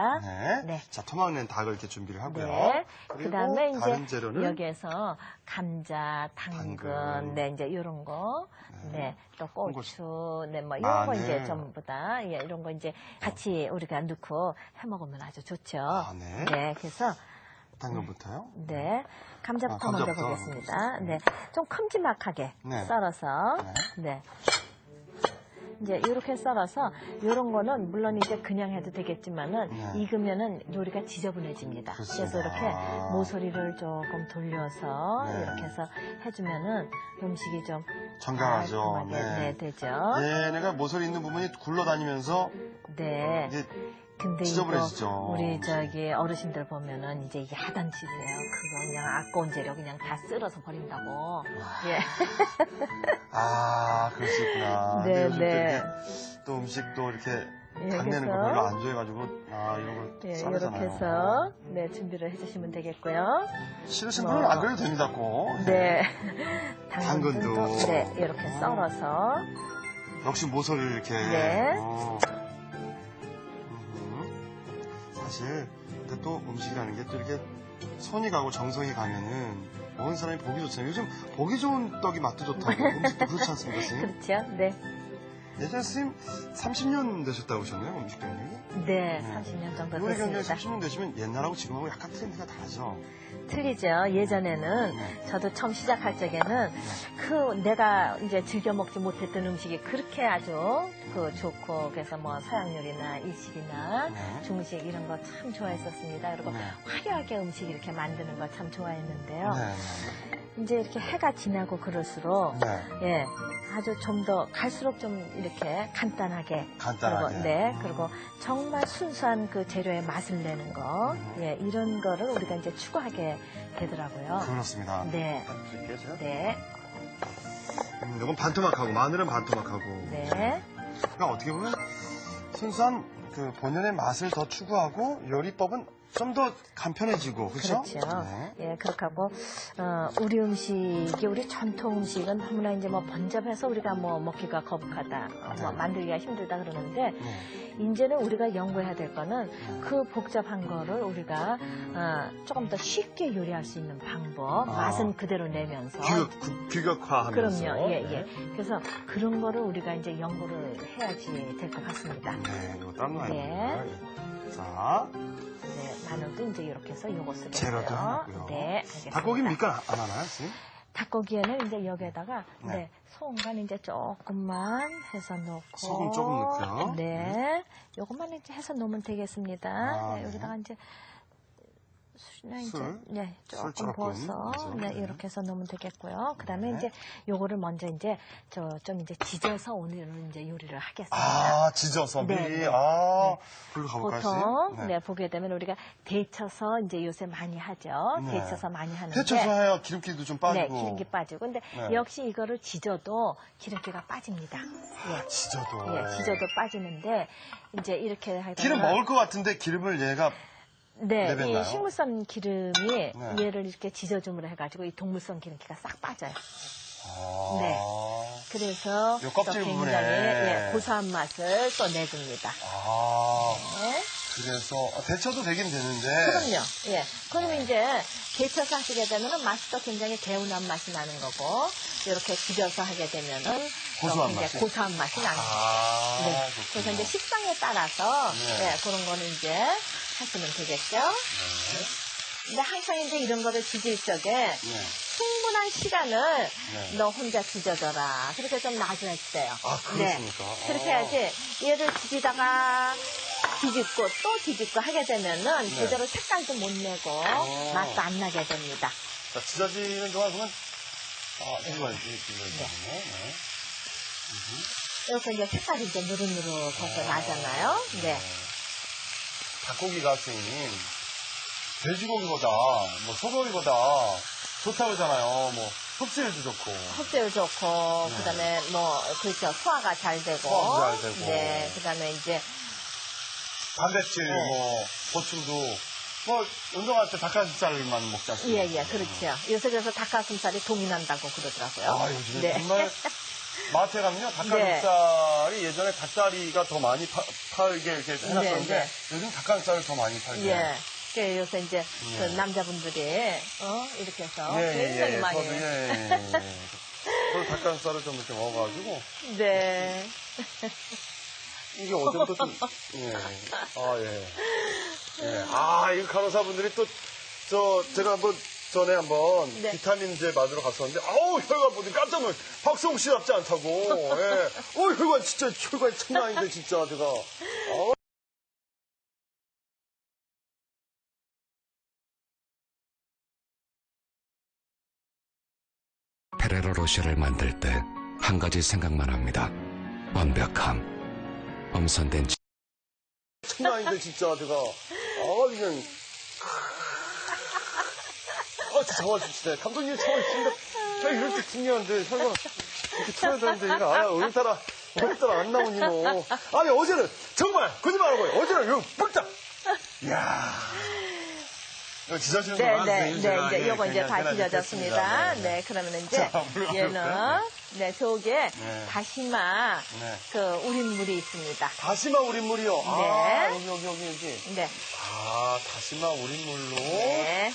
네. 자, 토막 낸 닭을 이렇게 준비를 하고요. 네. 그리고 그다음에 다른 이제 재료는 여기에서 감자, 당근, 네, 이제 이런 거, 네, 또 고추, 네, 뭐 이런 거 마늘. 이제 전부 다, 예, 이런 거 이제 같이 우리가 넣고 해 먹으면 아주 좋죠. 네. 네, 그래서 당근부터요? 네, 감자부터 먼저 감자부터 보겠습니다. 네, 좀 큼지막하게 네. 썰어서, 네. 네. 이제 이렇게 썰어서 이런 거는 물론 이제 그냥 해도 되겠지만은 익으면은 요리가 지저분해집니다. 그렇습니다. 그래서 이렇게 모서리를 조금 돌려서 네. 이렇게 해서 해주면은 음식이 좀 정갈하죠. 깔끔하게 네, 되죠. 얘네가 모서리 있는 부분이 굴러다니면서 네. 이게 근데 지저분해지죠. 이거 우리 저기 어르신들 보면은 이제 이게 하던 짓이에요. 그거 그냥 아까운 재료 그냥 다 쓸어서 버린다고. 예. 아, 그럴 수 있구나. 네, 근데 요즘 또 네. 이렇게 또 음식도 이렇게 예, 간내는 거 그래서- 별로 안 좋아해가지고 이런 걸 네, 싸잖아요. 이렇게 해서 네 준비를 해주시면 되겠고요. 싫으신 분은 안 그래도 됩니다, 꼭. 네. 당근도. 네, 이렇게 썰어서. 역시 모서리를 이렇게. 네. 사실 근데 또 음식이라는 게 또 이렇게 손이 가고 정성이 가면은 먹는 사람이 보기 좋잖아요. 요즘 보기 좋은 떡이 맛도 좋다고 음식도 그렇지 않습니까, 선생님? 그렇죠. 네. 예전에 선생님 30년 되셨다고 하셨나요, 음식 경력이? 네, 30년 정도 요리 경력이 됐습니다. 30년 되시면 옛날하고 지금하고 약간 트렌드가 다르죠. 틀리죠. 예전에는 네. 저도 처음 시작할 적에는 그 내가 이제 즐겨 먹지 못했던 음식이 그렇게 아주 그 좋고 그래서 뭐 서양 요리나 일식이나 네. 중식 이런 거 참 좋아했었습니다. 그리고 네. 화려하게 음식 이렇게 만드는 걸 참 좋아했는데요. 네. 이제 이렇게 해가 지나고 그럴수록 네. 예, 아주 좀 더 갈수록 좀 이렇게 간단하게 간단하게. 그리고, 네, 그리고 정말 순수한 그 재료의 맛을 내는 거, 예, 이런 거를 우리가 이제 추구하게 되더라고요. 그렇습니다. 네, 드릴게요, 제가. 네, 이건 반토막하고 마늘은 반토막하고. 네, 그러니까 어떻게 보면 순수한 그 본연의 맛을 더 추구하고 요리법은 좀 더 간편해지고 그렇죠? 그렇죠. 네. 예, 그렇게 하고 우리 음식이 우리 전통 음식은 너무나 이제 뭐 번잡해서 우리가 뭐 먹기가 거북하다, 뭐 만들기가 힘들다 그러는데 이제는 우리가 연구해야 될 거는 그 복잡한 거를 우리가 조금 더 쉽게 요리할 수 있는 방법, 맛은 그대로 내면서. 규격화하면서. 그럼요. 예, 네. 예. 그래서 그런 거를 우리가 이제 연구를 해야지 될 것 같습니다. 네, 이거 딴 거 네. 아니고요. 자, 네, 마늘도 이제 이렇게 해서 요거 쓰겠어요. 재료도 해놨고요. 네, 알겠습니다. 닭고기 밑간 안 하나요, 선생님? 닭고기에는 이제 여기에다가 네. 네, 소금간 이제 조금만 해서 넣고 소금 조금 넣고요. 네, 요것만 이제 해서 넣으면 되겠습니다. 아, 네, 네. 여기다가 이제 술이나 이제 술? 네, 술 조금 조금 부어서 넣어서, 네, 네. 이렇게 해서 넣으면 되겠고요. 그다음에 네. 이제 요거를 먼저 이제 좀 이제 지져서 오늘은 이제 요리를 하겠습니다. 아, 지져서 네, 미리. 네. 아, 불로 가볼까요, 보통 선생님? 네, 보게 되면 우리가 데쳐서 이제 요새 많이 하죠. 네. 데쳐서 많이 하는데 데쳐서 해야 기름기도 좀 빠지고. 네, 기름기 빠지고. 근데 네. 역시 이거를 지져도 기름기가 빠집니다. 예. 지져도. 예, 지져도 빠지는데 이제 이렇게 하다가 기름 먹을 것 같은데 기름을 얘가 네, 내뱉나요? 이 식물성 기름이 네. 얘를 이렇게 지져줌으로 해가지고 이 동물성 기름기가 싹 빠져요. 아. 네. 그래서 요 껍질 또 부분에. 굉장히 예, 고소한 맛을 또 내줍니다. 아. 네. 그래서 데쳐도 되긴 되는데. 그럼요. 예. 그러면 이제 데쳐서 하시게 되면은 맛이 또 굉장히 개운한 맛이 나는 거고 이렇게 지져서 하게 되면은 또 고소한 굉장히 맛이? 고소한 맛이 나는 거죠. 아, 네. 그렇군요. 그래서 이제 식상에 따라서 네. 예, 그런 거는 이제 하시면 되겠죠. 근데 항상 이제 이런 거를 지질 적에 네. 충분한 시간을 네. 너 혼자 지져줘라. 그렇게 좀 놔줘야 돼요. 아, 그렇습니까? 그렇게 해야지 얘를 지지다가 뒤집고 또 뒤집고 하게 되면은 네. 제대로 색깔도 못 내고 맛도 안 나게 됩니다. 자, 지져지는 동안 그러면, 이거지, 네. 이렇게 이제 색깔이 이제 누르누르해서 나잖아요. 네. 닭고기가 선생님, 돼지고기보다, 뭐, 소고기보다 좋다고 하잖아요. 뭐, 흡수율도 좋고. 흡수율 좋고, 네. 그다음에 뭐 그렇죠 소화가 잘 되고, 소화도 잘 되고. 네, 그다음에 이제 단백질, 네. 뭐, 보충도, 뭐, 운동할 때 닭가슴살만 먹지 않습니까? 예, 그렇죠. 요새 그래서 닭가슴살이 동인한다고 그러더라고요. 아, 요즘에 네. 정말 마트에 가면요, 닭가슴살이 예전에 닭다리가 더 많이 팔게 이렇게 해놨었는데, 네, 네. 요즘 닭가슴살을 더 많이 팔죠. 예. 그 요새 이제 그 남자분들이 이렇게 해서 굉장히 많이 저도, 저도 닭가슴살을 좀 이렇게 먹어가지고, 네. 이게 어제부터 좀, 예. 아, 예. 예. 아, 이 간호사분들이 또, 제가 한번 전에 한번 네. 비타민제 맞으러 갔었는데, 아우, 혈관 보더니 깜짝 놀랐어요. 박성욱 씨답지 않다고. 예. 혈관 진짜, 혈관이 장난 아닌데, 진짜, 제가. 페레로 로쉐를 만들 때 한 가지 생각만 합니다. 완벽함. 엄선된 장난 아닌데, 진짜, 제가. 그냥. 진짜. 감독님 참아주신다. 제가 이럴 때 중요한데, 혈관 이렇게 쳐야 되는데, 얘가, 오늘따라 안 나오니, 뭐. 아니, 어제는, 정말, 거짓말 안 하고요. 어제는 이거 빡짝! 이야. 이거 지져지는 거 맞으세요? 이제 요거 이제 다 지져졌습니다. 네, 그러면 이제 얘는 속에 다시마 그 우린물이 있습니다. 다시마 우린물이요? 네. 여기. 네. 다시마 우린물로. 네.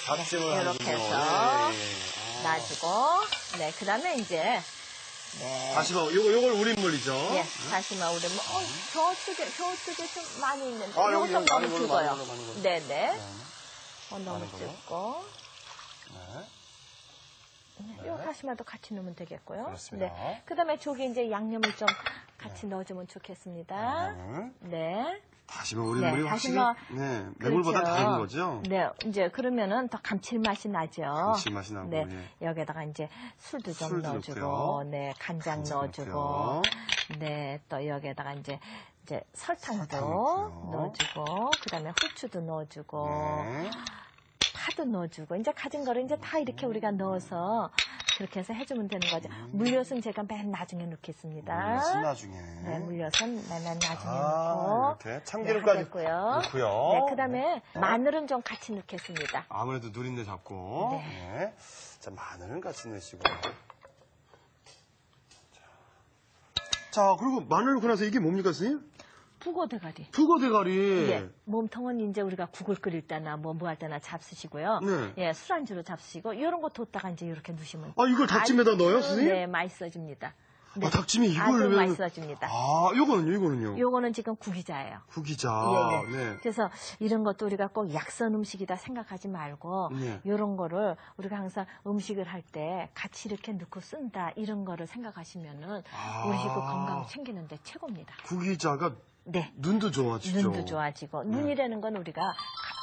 다짐을 이렇게 하는군요. 해서 예. 놔주고, 네, 그 다음에 이제, 네. 다시마, 요걸 우린물이죠? 예, 다시마 우린물. 저쪽에 좀 많이 있는데. 여기 요거 좀 너무 죽어요. 많은 걸로. 네네. 너무 죽고. 네. 요 다시마도 같이 넣으면 되겠고요. 그렇습니다. 네. 그 다음에 저기 이제 양념을 좀 같이 넣어주면 좋겠습니다. 네. 다시마 우린물이 네, 확실히 다시마, 매물보다 그렇죠. 다른 거죠? 네, 이제 그러면은 더 감칠맛이 나죠. 감칠맛이 나고, 네, 예. 여기다가 이제 술도 좀 술도 넣어주고, 넣고요. 네, 간장 넣어주고, 넣고요. 네, 또 여기에다가 이제 설탕도 넣고요. 넣어주고, 그다음에 후추도 넣어주고, 네. 파도 넣어주고, 이제 가진 거를 이제 다 이렇게 우리가 넣어서 그렇게 해서 해주면 되는 거죠. 물엿은 제가 맨 나중에 넣겠습니다. 물엿은 나중에. 네, 물엿은 맨 나중에 넣고. 이렇게 참기름까지 넣고요. 넣고요. 네, 그 다음에 마늘은 좀 같이 넣겠습니다. 아무래도 누린내 잡고. 네. 네. 자, 마늘은 같이 넣으시고. 자, 그리고 마늘 넣고 나서 이게 뭡니까, 선생님? 북어 대가리. 북어 대가리. 예, 몸통은 이제 우리가 국을 끓일 때나 뭐 할 때나 잡수시고요. 네. 예, 술안주로 잡수시고 이런 거 뒀다가 이제 이렇게 두시면. 이걸 닭찜에다 넣어요, 선생님? 네, 맛있어집니다. 네, 닭찜에 이걸 아주 넣으면. 맛있어집니다. 요거는요? 요거는 지금 국이자예요. 국이자. 예. 네. 그래서 이런 것도 우리가 꼭 약선 음식이다 생각하지 말고 네. 이런 거를 우리가 항상 음식을 할 때 같이 이렇게 넣고 쓴다 이런 거를 생각하시면은 우리 식구 건강 챙기는데 최고입니다. 국이자가 네. 눈도 좋아지죠. 눈도 좋아지고 눈이라는 건 우리가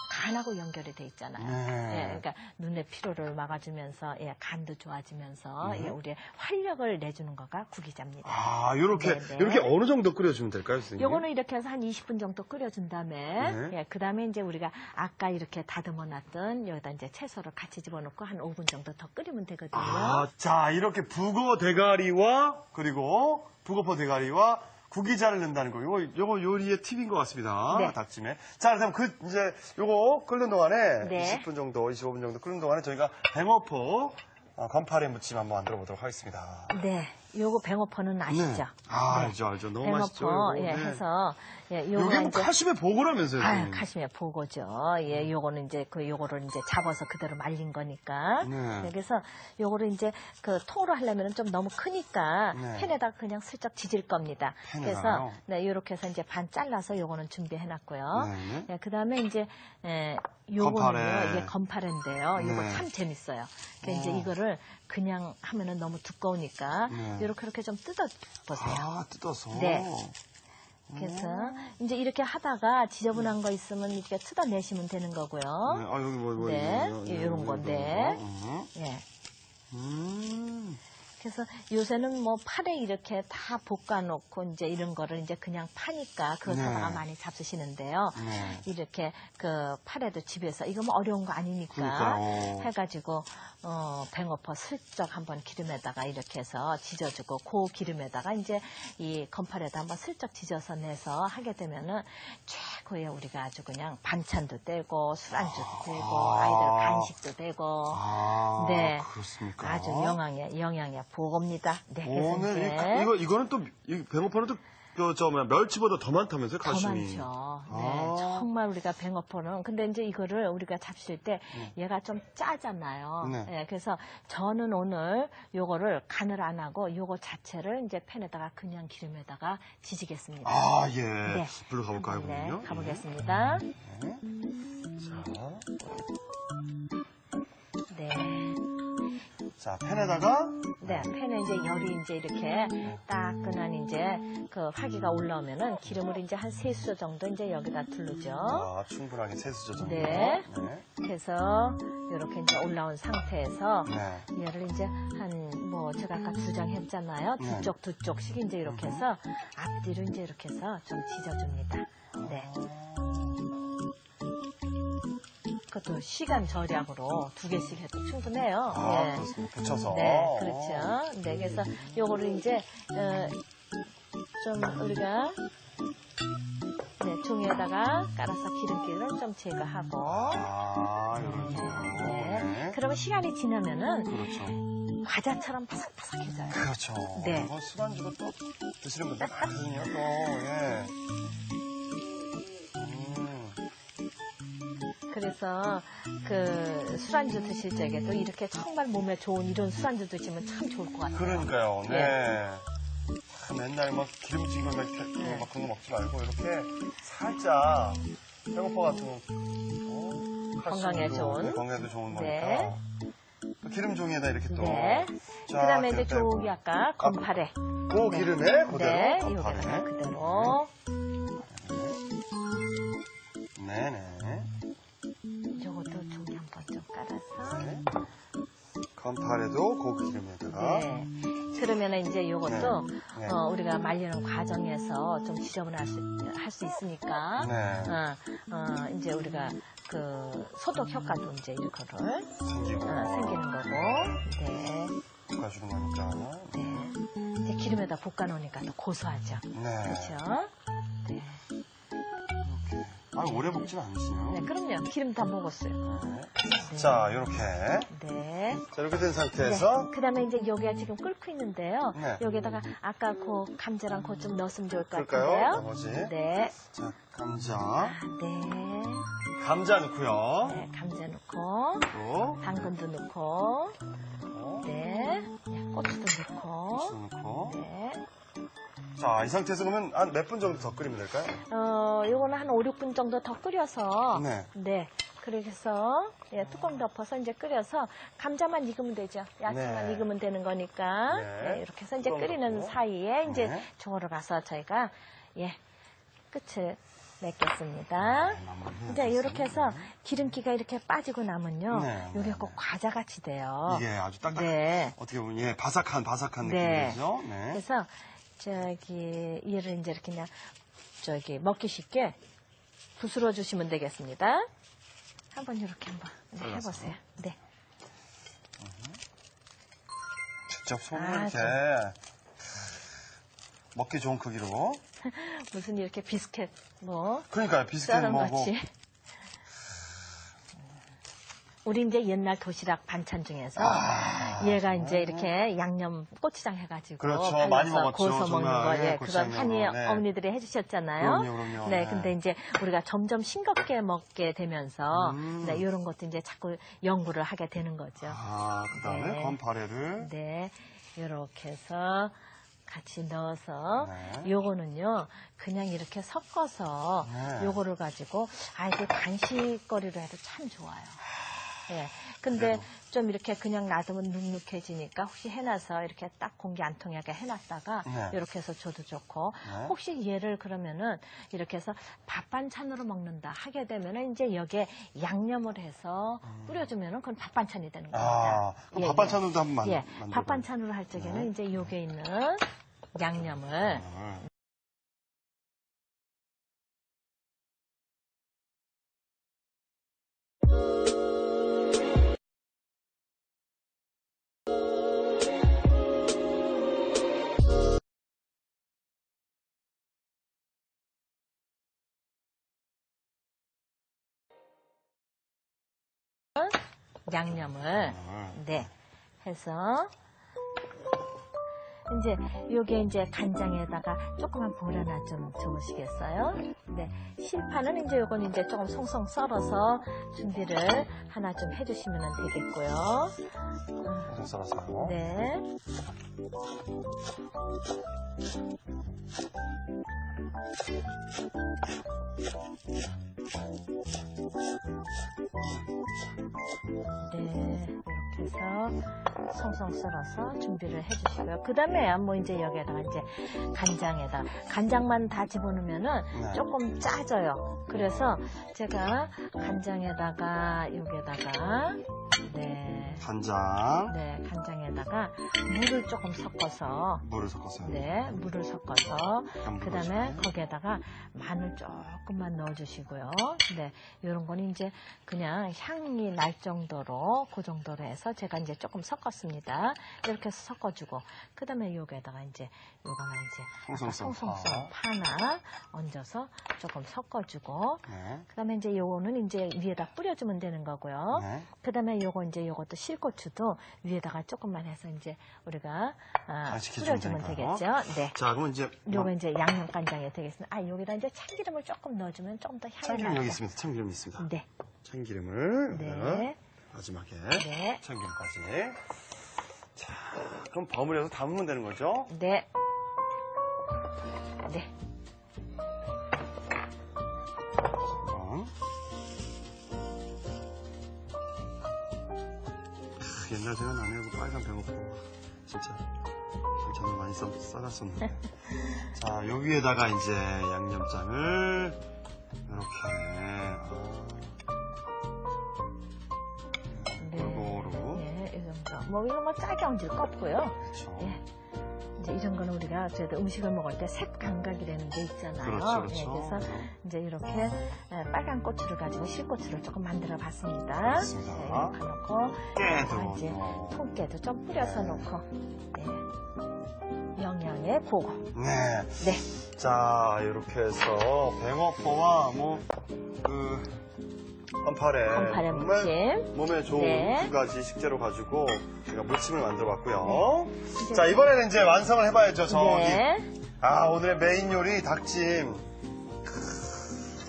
간하고 연결이 돼 있잖아요. 네. 예, 그러니까 눈의 피로를 막아주면서 간도 좋아지면서 우리의 활력을 내주는 거가 국이자입니다. 이렇게 어느 정도 끓여주면 될까요, 선생님? 요거는 이렇게 해서 한 20분 정도 끓여준 다음에 그 다음에 이제 우리가 아까 이렇게 다듬어놨던 여기다 이제 채소를 같이 집어넣고 한 5분 정도 더 끓이면 되거든요. 자, 이렇게 북어 대가리와 그리고 북어포 대가리와 구기자를 넣는다는 거, 요거 요리의 팁인 것 같습니다. 네. 닭찜에. 자, 그럼 이제 요거 끓는 동안에 네. 20분 정도, 25분 정도 끓는 동안에 저희가 뱅어포 건파래 무침 한번 만들어 보도록 하겠습니다. 네, 요거 뱅어포는 아시죠? 네. 알죠. 너무 뱅어포, 맛있죠. 요거. 네. 해서 요거 요게 뭐 이제 카시메 보고라면서요, 선생님? 카시메 보고죠. 요거는 이제 요거를 이제 잡아서 그대로 말린 거니까. 네. 그래서 요거를 이제 통으로 하려면 좀 너무 크니까 팬에다가 그냥 슬쩍 지질 겁니다. 팬에다가요? 그래서 요렇게 해서 이제 반 잘라서 요거는 준비해 놨고요. 네. 그다음에 이제 요거는요, 건파래인데요. 요거 참 재밌어요. 그러니까 이제 이거를 그냥 하면은 너무 두꺼우니까 이렇게 좀 뜯어 보세요. 뜯어서. 네. 그래서 이제 이렇게 하다가 지저분한 거 있으면 이렇게 뜯어내시면 되는 거고요. 여기 이런 건데. 예. 그래서 요새는 뭐 팔에 이렇게 다 볶아놓고 이제 이런 거를 이제 그냥 파니까 그것하다가 많이 잡수시는데요. 이렇게 그 팔에도 집에서 이거 뭐 어려운 거 아니니까 해가지고 뱅어포 슬쩍 한번 기름에다가 이렇게 해서 지져주고 그 기름에다가 이제 이 건팔에다 한번 슬쩍 지져서 내서 하게 되면은 최고의 우리가 아주 그냥 반찬도 되고 술안주도 되고 아이들 간식도 되고 네 그렇습니까? 아주 영양의 보고입니다. 네, 그래서 오늘 이거는 또 뱅어포는 또 멸치보다 더 많다면서요, 더 칼슘이? 많죠. 네, 정말 우리가 뱅어포는 근데 이제 이거를 우리가 잡실 때 얘가 좀 짜잖아요. 네, 그래서 저는 오늘 요거를 간을 안 하고 요거 자체를 이제 팬에다가 그냥 기름에다가 지지겠습니다. 예. 네. 불러 가볼까요, 네, 그러면요? 가보겠습니다. 자. 자, 팬에다가 네, 팬에 이제 열이 이제 이렇게 따끈한 이제 그 화기가 올라오면은 기름을 이제 한 3수저 정도 이제 여기다 두르죠. 아, 충분하게 3수저 정도. 네. 해서 이렇게 이제 올라온 상태에서 네. 얘를 이제 한 뭐 제가 아까 2장 했잖아요. 두 쪽씩 이제 이렇게 해서 앞뒤로 이제 이렇게 해서 좀 지져줍니다. 네. 그것도 시간 절약으로 2개씩 해도 충분해요. 아, 예. 그렇습니다. 붙여서. 네, 그렇죠. 네, 그래서 요거를 이제 좀 우리가 네, 종이에다가 깔아서 기름기를 좀 제거하고. 아, 이렇게요. 네. 그러면 시간이 지나면은 그렇죠. 과자처럼 바삭바삭해져요. 그렇죠. 네. 뭐 술안주로 또 드시는 분들 많거든요, 또. 예. 그래서 그 술안주 드실 적에도 이렇게 정말 몸에 좋은 이런 술안주 드시면 참 좋을 것 같아요. 그러니까요. 네. 맨날 막 기름진 거 이렇게 막 그런 거 먹지 말고 이렇게 살짝 배고파 같은 건강에 좋은. 네, 건강에도 좋은 거니까. 네. 기름 종이에다 이렇게 또. 네. 그 다음에 이제 저기 아까 곰파래. 그 기름에 그대로. 네, 곰파래. 여기다가 그대로. 네네. 요것도 종이 한 번 좀 깔아서. 네. 곰파래도 그 기름에다가. 네. 그러면 이제 요것도 네. 우리가 말리는 과정에서 좀 지저분할 수 있으니까. 네. 이제 우리가 그 소독 효과도 이제 이거를 생기고. 생기는 거고. 네. 볶아주는 거니까. 네. 이제 기름에다 볶아 놓으니까 더 고소하죠. 네. 그렇죠? 네. 아, 오래 볶진 않으시네요. 네, 그럼요. 기름 다 먹었어요. 네. 자, 이렇게. 네. 자, 이렇게 된 상태에서. 네. 그 다음에 이제 여기가 지금 끓고 있는데요. 네. 여기다가 아까 그 감자랑 그거 좀 넣었으면 좋을 것 그럴까요? 같은데요. 나머지. 네. 자, 감자. 네. 감자 넣고요. 네, 감자 넣고, 또. 당근도 넣고, 네. 고추도 넣고, 고추 넣고. 네. 자, 이 상태에서 그러면 한 몇 분 정도 더 끓이면 될까요? 요거는 한 5, 6분 정도 더 끓여서, 네. 네. 그래서, 예, 뚜껑 덮어서 이제 끓여서, 감자만 익으면 되죠. 야채만 네. 익으면 되는 거니까. 네. 네, 이렇게 해서 이제 뚜껑 끓이는 덮고. 사이에 이제 네. 저거로 가서 저희가, 예, 끝을 맺겠습니다. 이제 이렇게 해서 기름기가 이렇게 빠지고 나면요. 네, 이게 꼭 과자같이 돼요. 이게 아주 딱딱. 네. 어떻게 보면, 예, 바삭한 네. 느낌이죠. 네. 그래서 저기 얘를 이제 이렇게 그냥 저기 먹기 쉽게 부스러 주시면 되겠습니다. 한번 이렇게 한번 해보세요. 네. 직접 손으로 아, 이렇게 먹기 좋은 크기로. 무슨 이렇게 비스켓 뭐 그러니까요, 비스켓 썰은 뭐. 같이. 우리 이제 옛날 도시락 반찬 중에서 얘가 이제 이렇게 양념 고추장 해가지고 그렇죠. 발라서 많이 먹었죠, 구워서 먹는 정말. 거, 예, 예, 그건 고추장으로. 한이 네. 어머니들이 해주셨잖아요. 그럼요. 네, 네. 근데 이제 우리가 점점 싱겁게 먹게 되면서 네, 이런 것도 이제 자꾸 연구를 하게 되는 거죠. 아, 그 다음에 네. 건파래를. 네, 이렇게 해서 같이 넣어서 네. 요거는요 그냥 이렇게 섞어서 네. 요거를 가지고 이거 간식거리로 해도 참 좋아요. 예. 근데 그래요. 좀 이렇게 그냥 놔두면 눅눅해지니까 혹시 해놔서 이렇게 딱 공기 안 통하게 해놨다가 네. 이렇게 해서 줘도 좋고 네. 혹시 얘를 그러면은 이렇게 해서 밥 반찬으로 먹는다 하게 되면은 이제 여기에 양념을 해서 뿌려주면은 그건 밥 반찬이 되는 겁니다. 아, 그럼 밥 반찬으로도 한번 예, 만들어봐요. 밥 반찬으로 할 적에는 네. 이제 요게 있는 양념을 네 해서 이제 요게 이제 간장에다가 조그만 볼 하나 좀 좋으시겠어요? 네 실파는 이제 요건 이제 조금 송송 썰어서 준비를 하나 좀 해주시면 되겠고요. 좀 썰어서요. 네. 네, 이렇게 해서 송송 썰어서 준비를 해주시고요. 그 다음에 뭐 이제 여기에다가 이제 간장만 다 집어넣으면은 네. 조금 짜져요. 그래서 제가 간장에다가 여기에다가 간장에다가 물을 조금 섞어서 물을 섞었어요. 물을 섞어서 그 다음에 거기에다가 마늘 조금만 넣어주시고요. 이런 거는 이제 그냥 향이 날 정도로 그 정도로 해서 제가 이제 조금 섞었습니다. 이렇게 해서 섞어주고 그 다음에 여기에다가 이제 요거는 이제 송송 파나 얹어서 조금 섞어주고 그 다음에 이제 요거는 이제 위에다 뿌려주면 되는 거고요. 그 다음에 요것도 실고추도 위에다가 조금만 해서 이제 우리가 뿌려주면 되겠죠. 네. 자, 그러면 이제 요거 이제 양념 간장이 되겠습니다. 여기다 이제 참기름을 조금 넣어주면 좀 더 향이 나요. 참기름 여기 있습니다. 참기름 있습니다. 네. 참기름을 마지막에 참기름까지. 자, 그럼 버무려서 담으면 되는 거죠? 네. 옛날 생각나네요. 그 빨간 배고프고 진짜 반찬을 많이 싸놨었는데. 자, 여기에다가 이제 양념장을 이렇게 골고루. 이 정도. 뭐 이거 뭐 짜게 얹을 거 없고요. 그렇죠. 이제 이런 거는 우리가 저희도 음식을 먹을 때 색감각이라는 게 있잖아요. 그렇죠. 그래서 이제 이렇게 빨간 고추를 가지고 실고추를 조금 만들어 봤습니다. 그렇습니다. 이렇게 넣고 깨도 이제 통깨도 좀 뿌려서 넣고 영양의 고거. 네. 자, 이렇게 해서 뱅어포와 건파래 무침. 몸에 좋은 두 가지 식재료 가지고 제가 무침을 만들어봤고요. 자, 이번에는 이제 완성을 해봐야죠. 오늘의 메인 요리 닭찜.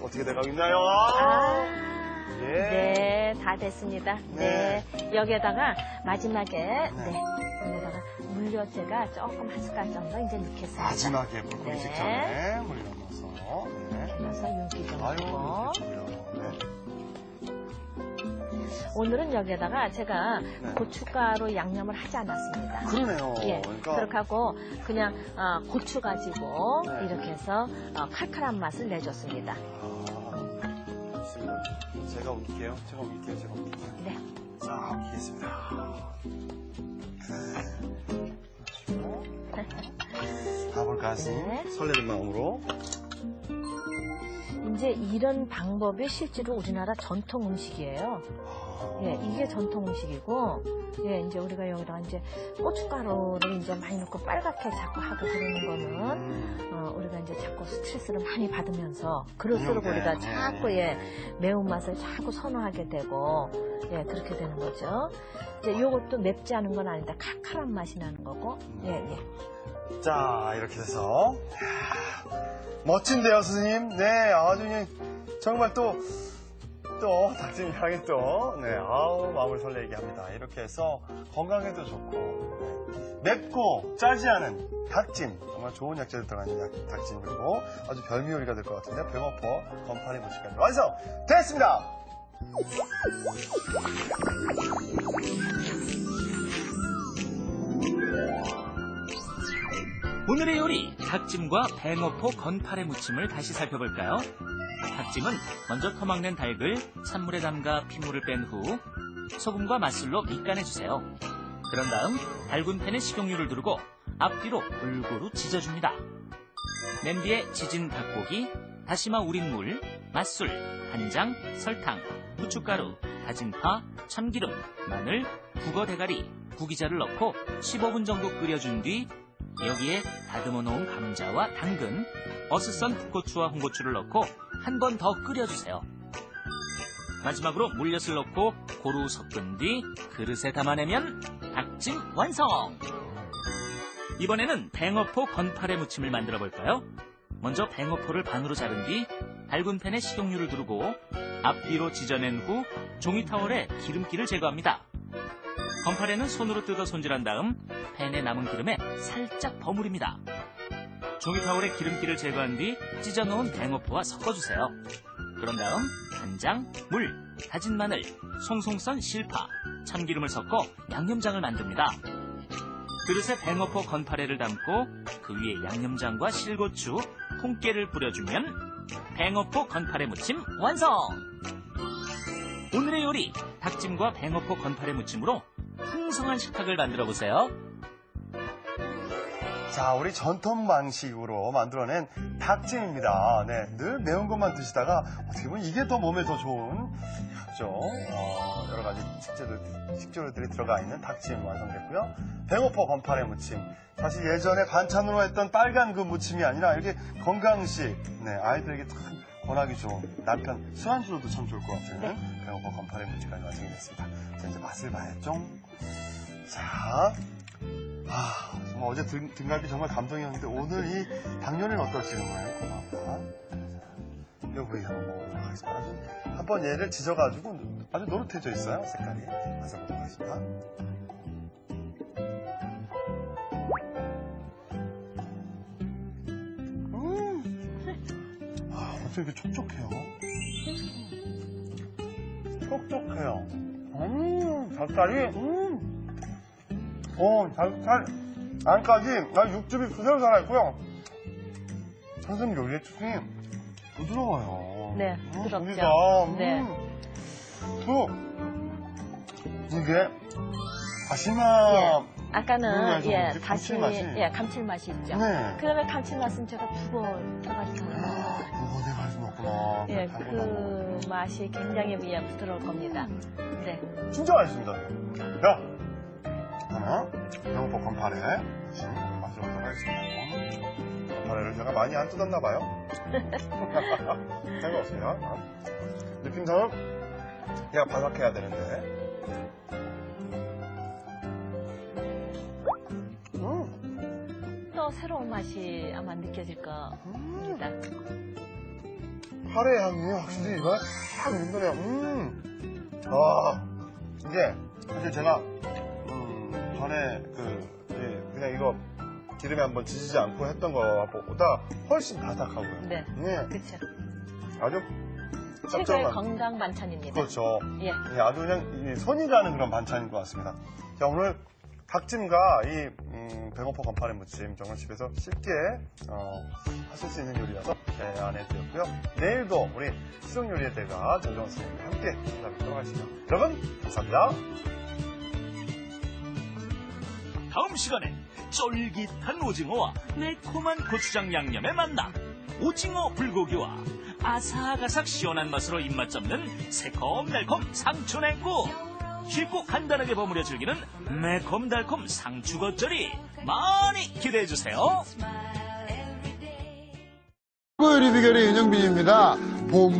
어떻게 돼가고 있나요? 다 됐습니다. 여기에다가 마지막에 여기다가 물엿 제가 조금 한 숟갈 정도 이제 넣겠습니다. 마지막에 불고기 직전에 물엿 넣어서 이렇게 넣어서 윤기 좀 아유, 주고. 오늘은 여기에다가 제가 고춧가루 양념을 하지 않았습니다. 그러네요. 그렇게 하고 그냥 고추 가지고 이렇게 해서 칼칼한 맛을 내줬습니다. 제가 옮길게요. 네. 자, 옮기겠습니다. 가볼까지 설레는 마음으로. 이제 이런 방법이 실제로 우리나라 전통 음식이에요. 이게 전통 음식이고, 이제 우리가 여기다가 이제 고춧가루를 이제 많이 넣고 빨갛게 자꾸 하고 그러는 거는, 우리가 이제 자꾸 스트레스를 많이 받으면서, 그럴수록 우리가 자꾸, 매운맛을 자꾸 선호하게 되고, 그렇게 되는 거죠. 이제 요것도 맵지 않은 건 아닌데, 칼칼한 맛이 나는 거고, 자, 이렇게 해서. 멋진데요, 선생님? 아주 그냥, 정말 또 닭찜 향이 마음을 설레게 합니다. 이렇게 해서 건강에도 좋고, 맵고 짜지 않은 닭찜. 정말 좋은 약재들 들어가는 닭찜, 그리고 아주 별미 요리가 될 것 같은데, 뱅어포 건파리 무침까지 완성! 됐습니다! 오늘의 요리 닭찜과 뱅어포 건파래 무침을 다시 살펴볼까요? 닭찜은 먼저 토막낸 닭을 찬물에 담가 피물을 뺀 후 소금과 맛술로 밑간해주세요. 그런 다음 달군 팬에 식용유를 두르고 앞뒤로 골고루 지져줍니다. 냄비에 지진 닭고기, 다시마 우린 물, 맛술, 간장, 설탕, 후춧가루, 다진 파, 참기름, 마늘, 북어 대가리, 구기자를 넣고 15분 정도 끓여준 뒤 여기에 다듬어 놓은 감자와 당근, 어슷 썬 풋고추와 홍고추를 넣고 한 번 더 끓여주세요. 마지막으로 물엿을 넣고 고루 섞은 뒤 그릇에 담아내면 닭찜 완성! 이번에는 뱅어포 건파래 무침을 만들어 볼까요? 먼저 뱅어포를 반으로 자른 뒤 달군 팬에 식용유를 두르고 앞뒤로 지져낸 후 종이 타월에 기름기를 제거합니다. 건파래는 손으로 뜯어 손질한 다음 팬에 남은 기름에 살짝 버무립니다. 종이 타월에 기름기를 제거한 뒤 찢어놓은 뱅어포와 섞어주세요. 그런 다음 간장, 물, 다진 마늘, 송송 썬 실파, 참기름을 섞어 양념장을 만듭니다. 그릇에 뱅어포 건파래를 담고 그 위에 양념장과 실고추, 콩깨를 뿌려주면 뱅어포 건파래 무침 완성! 오늘의 요리, 닭찜과 뱅어포 건파래 무침으로 풍성한 식탁을 만들어 보세요. 자, 우리 전통 방식으로 만들어낸 닭찜입니다. 네, 늘 매운 것만 드시다가 어떻게 보면 이게 더 몸에 더 좋은 그죠? 여러 가지 식재료들이 들어가 있는 닭찜 완성됐고요. 뱅어포 건파래 무침. 사실 예전에 반찬으로 했던 빨간 그 무침이 아니라 이렇게 건강식, 네, 아이들에게 참 권하기 좋은 남편 술안주로도 참 좋을 것 같은 뱅어포 건파래 무침까지 완성이 됐습니다. 자, 이제 맛을 봐야죠. 자. 정말 어제 등갈비 정말 감동이었는데 오늘 이 당뇨는 어떨지 정말 고마워요. 요 부위 한번 먹어보도록 하겠습니다. 한번 얘를 지져가지고 아주 노릇해져 있어요, 색깔이. 맛을 보도록 하겠습니다. 어떻게 이렇게 촉촉해요? 촉촉해요. 닭다리, 닭살 안까지 육즙이 그대로 살아있고요. 선생님 요리의 특징이 부드러워요. 네, 부드럽죠. 고기가, 네. 또 이게 다시마 아까는 다시 감칠맛이 있죠. 네. 그러면 감칠맛은 제가 두고 들어갔잖아요. 내가 할 수는 없구나. 예, 그 맛이 굉장히 부드러울 겁니다. 네. 진짜 맛있습니다. 자, 하나, 뱅어포 건파래 맛을 보도록 하겠습니다. 건파래를 제가 많이 안 뜯었나봐요. 해보세요. 느낌상은 얘가 바삭해야 되는데. 또 새로운 맛이 아마 느껴질 겁니다. 카레 향이 확실히 이거 확 있네요. 이게 사실 제가 전에 그냥 이거 기름에 한번 지지지 않고 했던 것보다 훨씬 바삭하고요. 네, 그렇죠. 아주 최고의 짭짤한 건강 반찬입니다. 그렇죠. 예. 아주 그냥 손이 가는 그런 반찬인 것 같습니다. 자, 오늘 닭찜과 이 뱅어포 건파래 무침 정말 집에서 쉽게 하실 수 있는 요리라서 안내 드렸고요. 내일도 우리 수정 요리의 대가 전정원 선생님과 함께 찾아뵙도록 하겠습니다. 여러분 감사합니다. 다음 시간엔 쫄깃한 오징어와 매콤한 고추장 양념의 만남, 오징어 불고기와 아삭아삭 시원한 맛으로 입맛 잡는 새콤달콤 상추냉국, 쉽고 간단하게 버무려 즐기는 매콤달콤 상추 겉절이 많이 기대해주세요. 요리 비결의 윤영빈입니다. 봄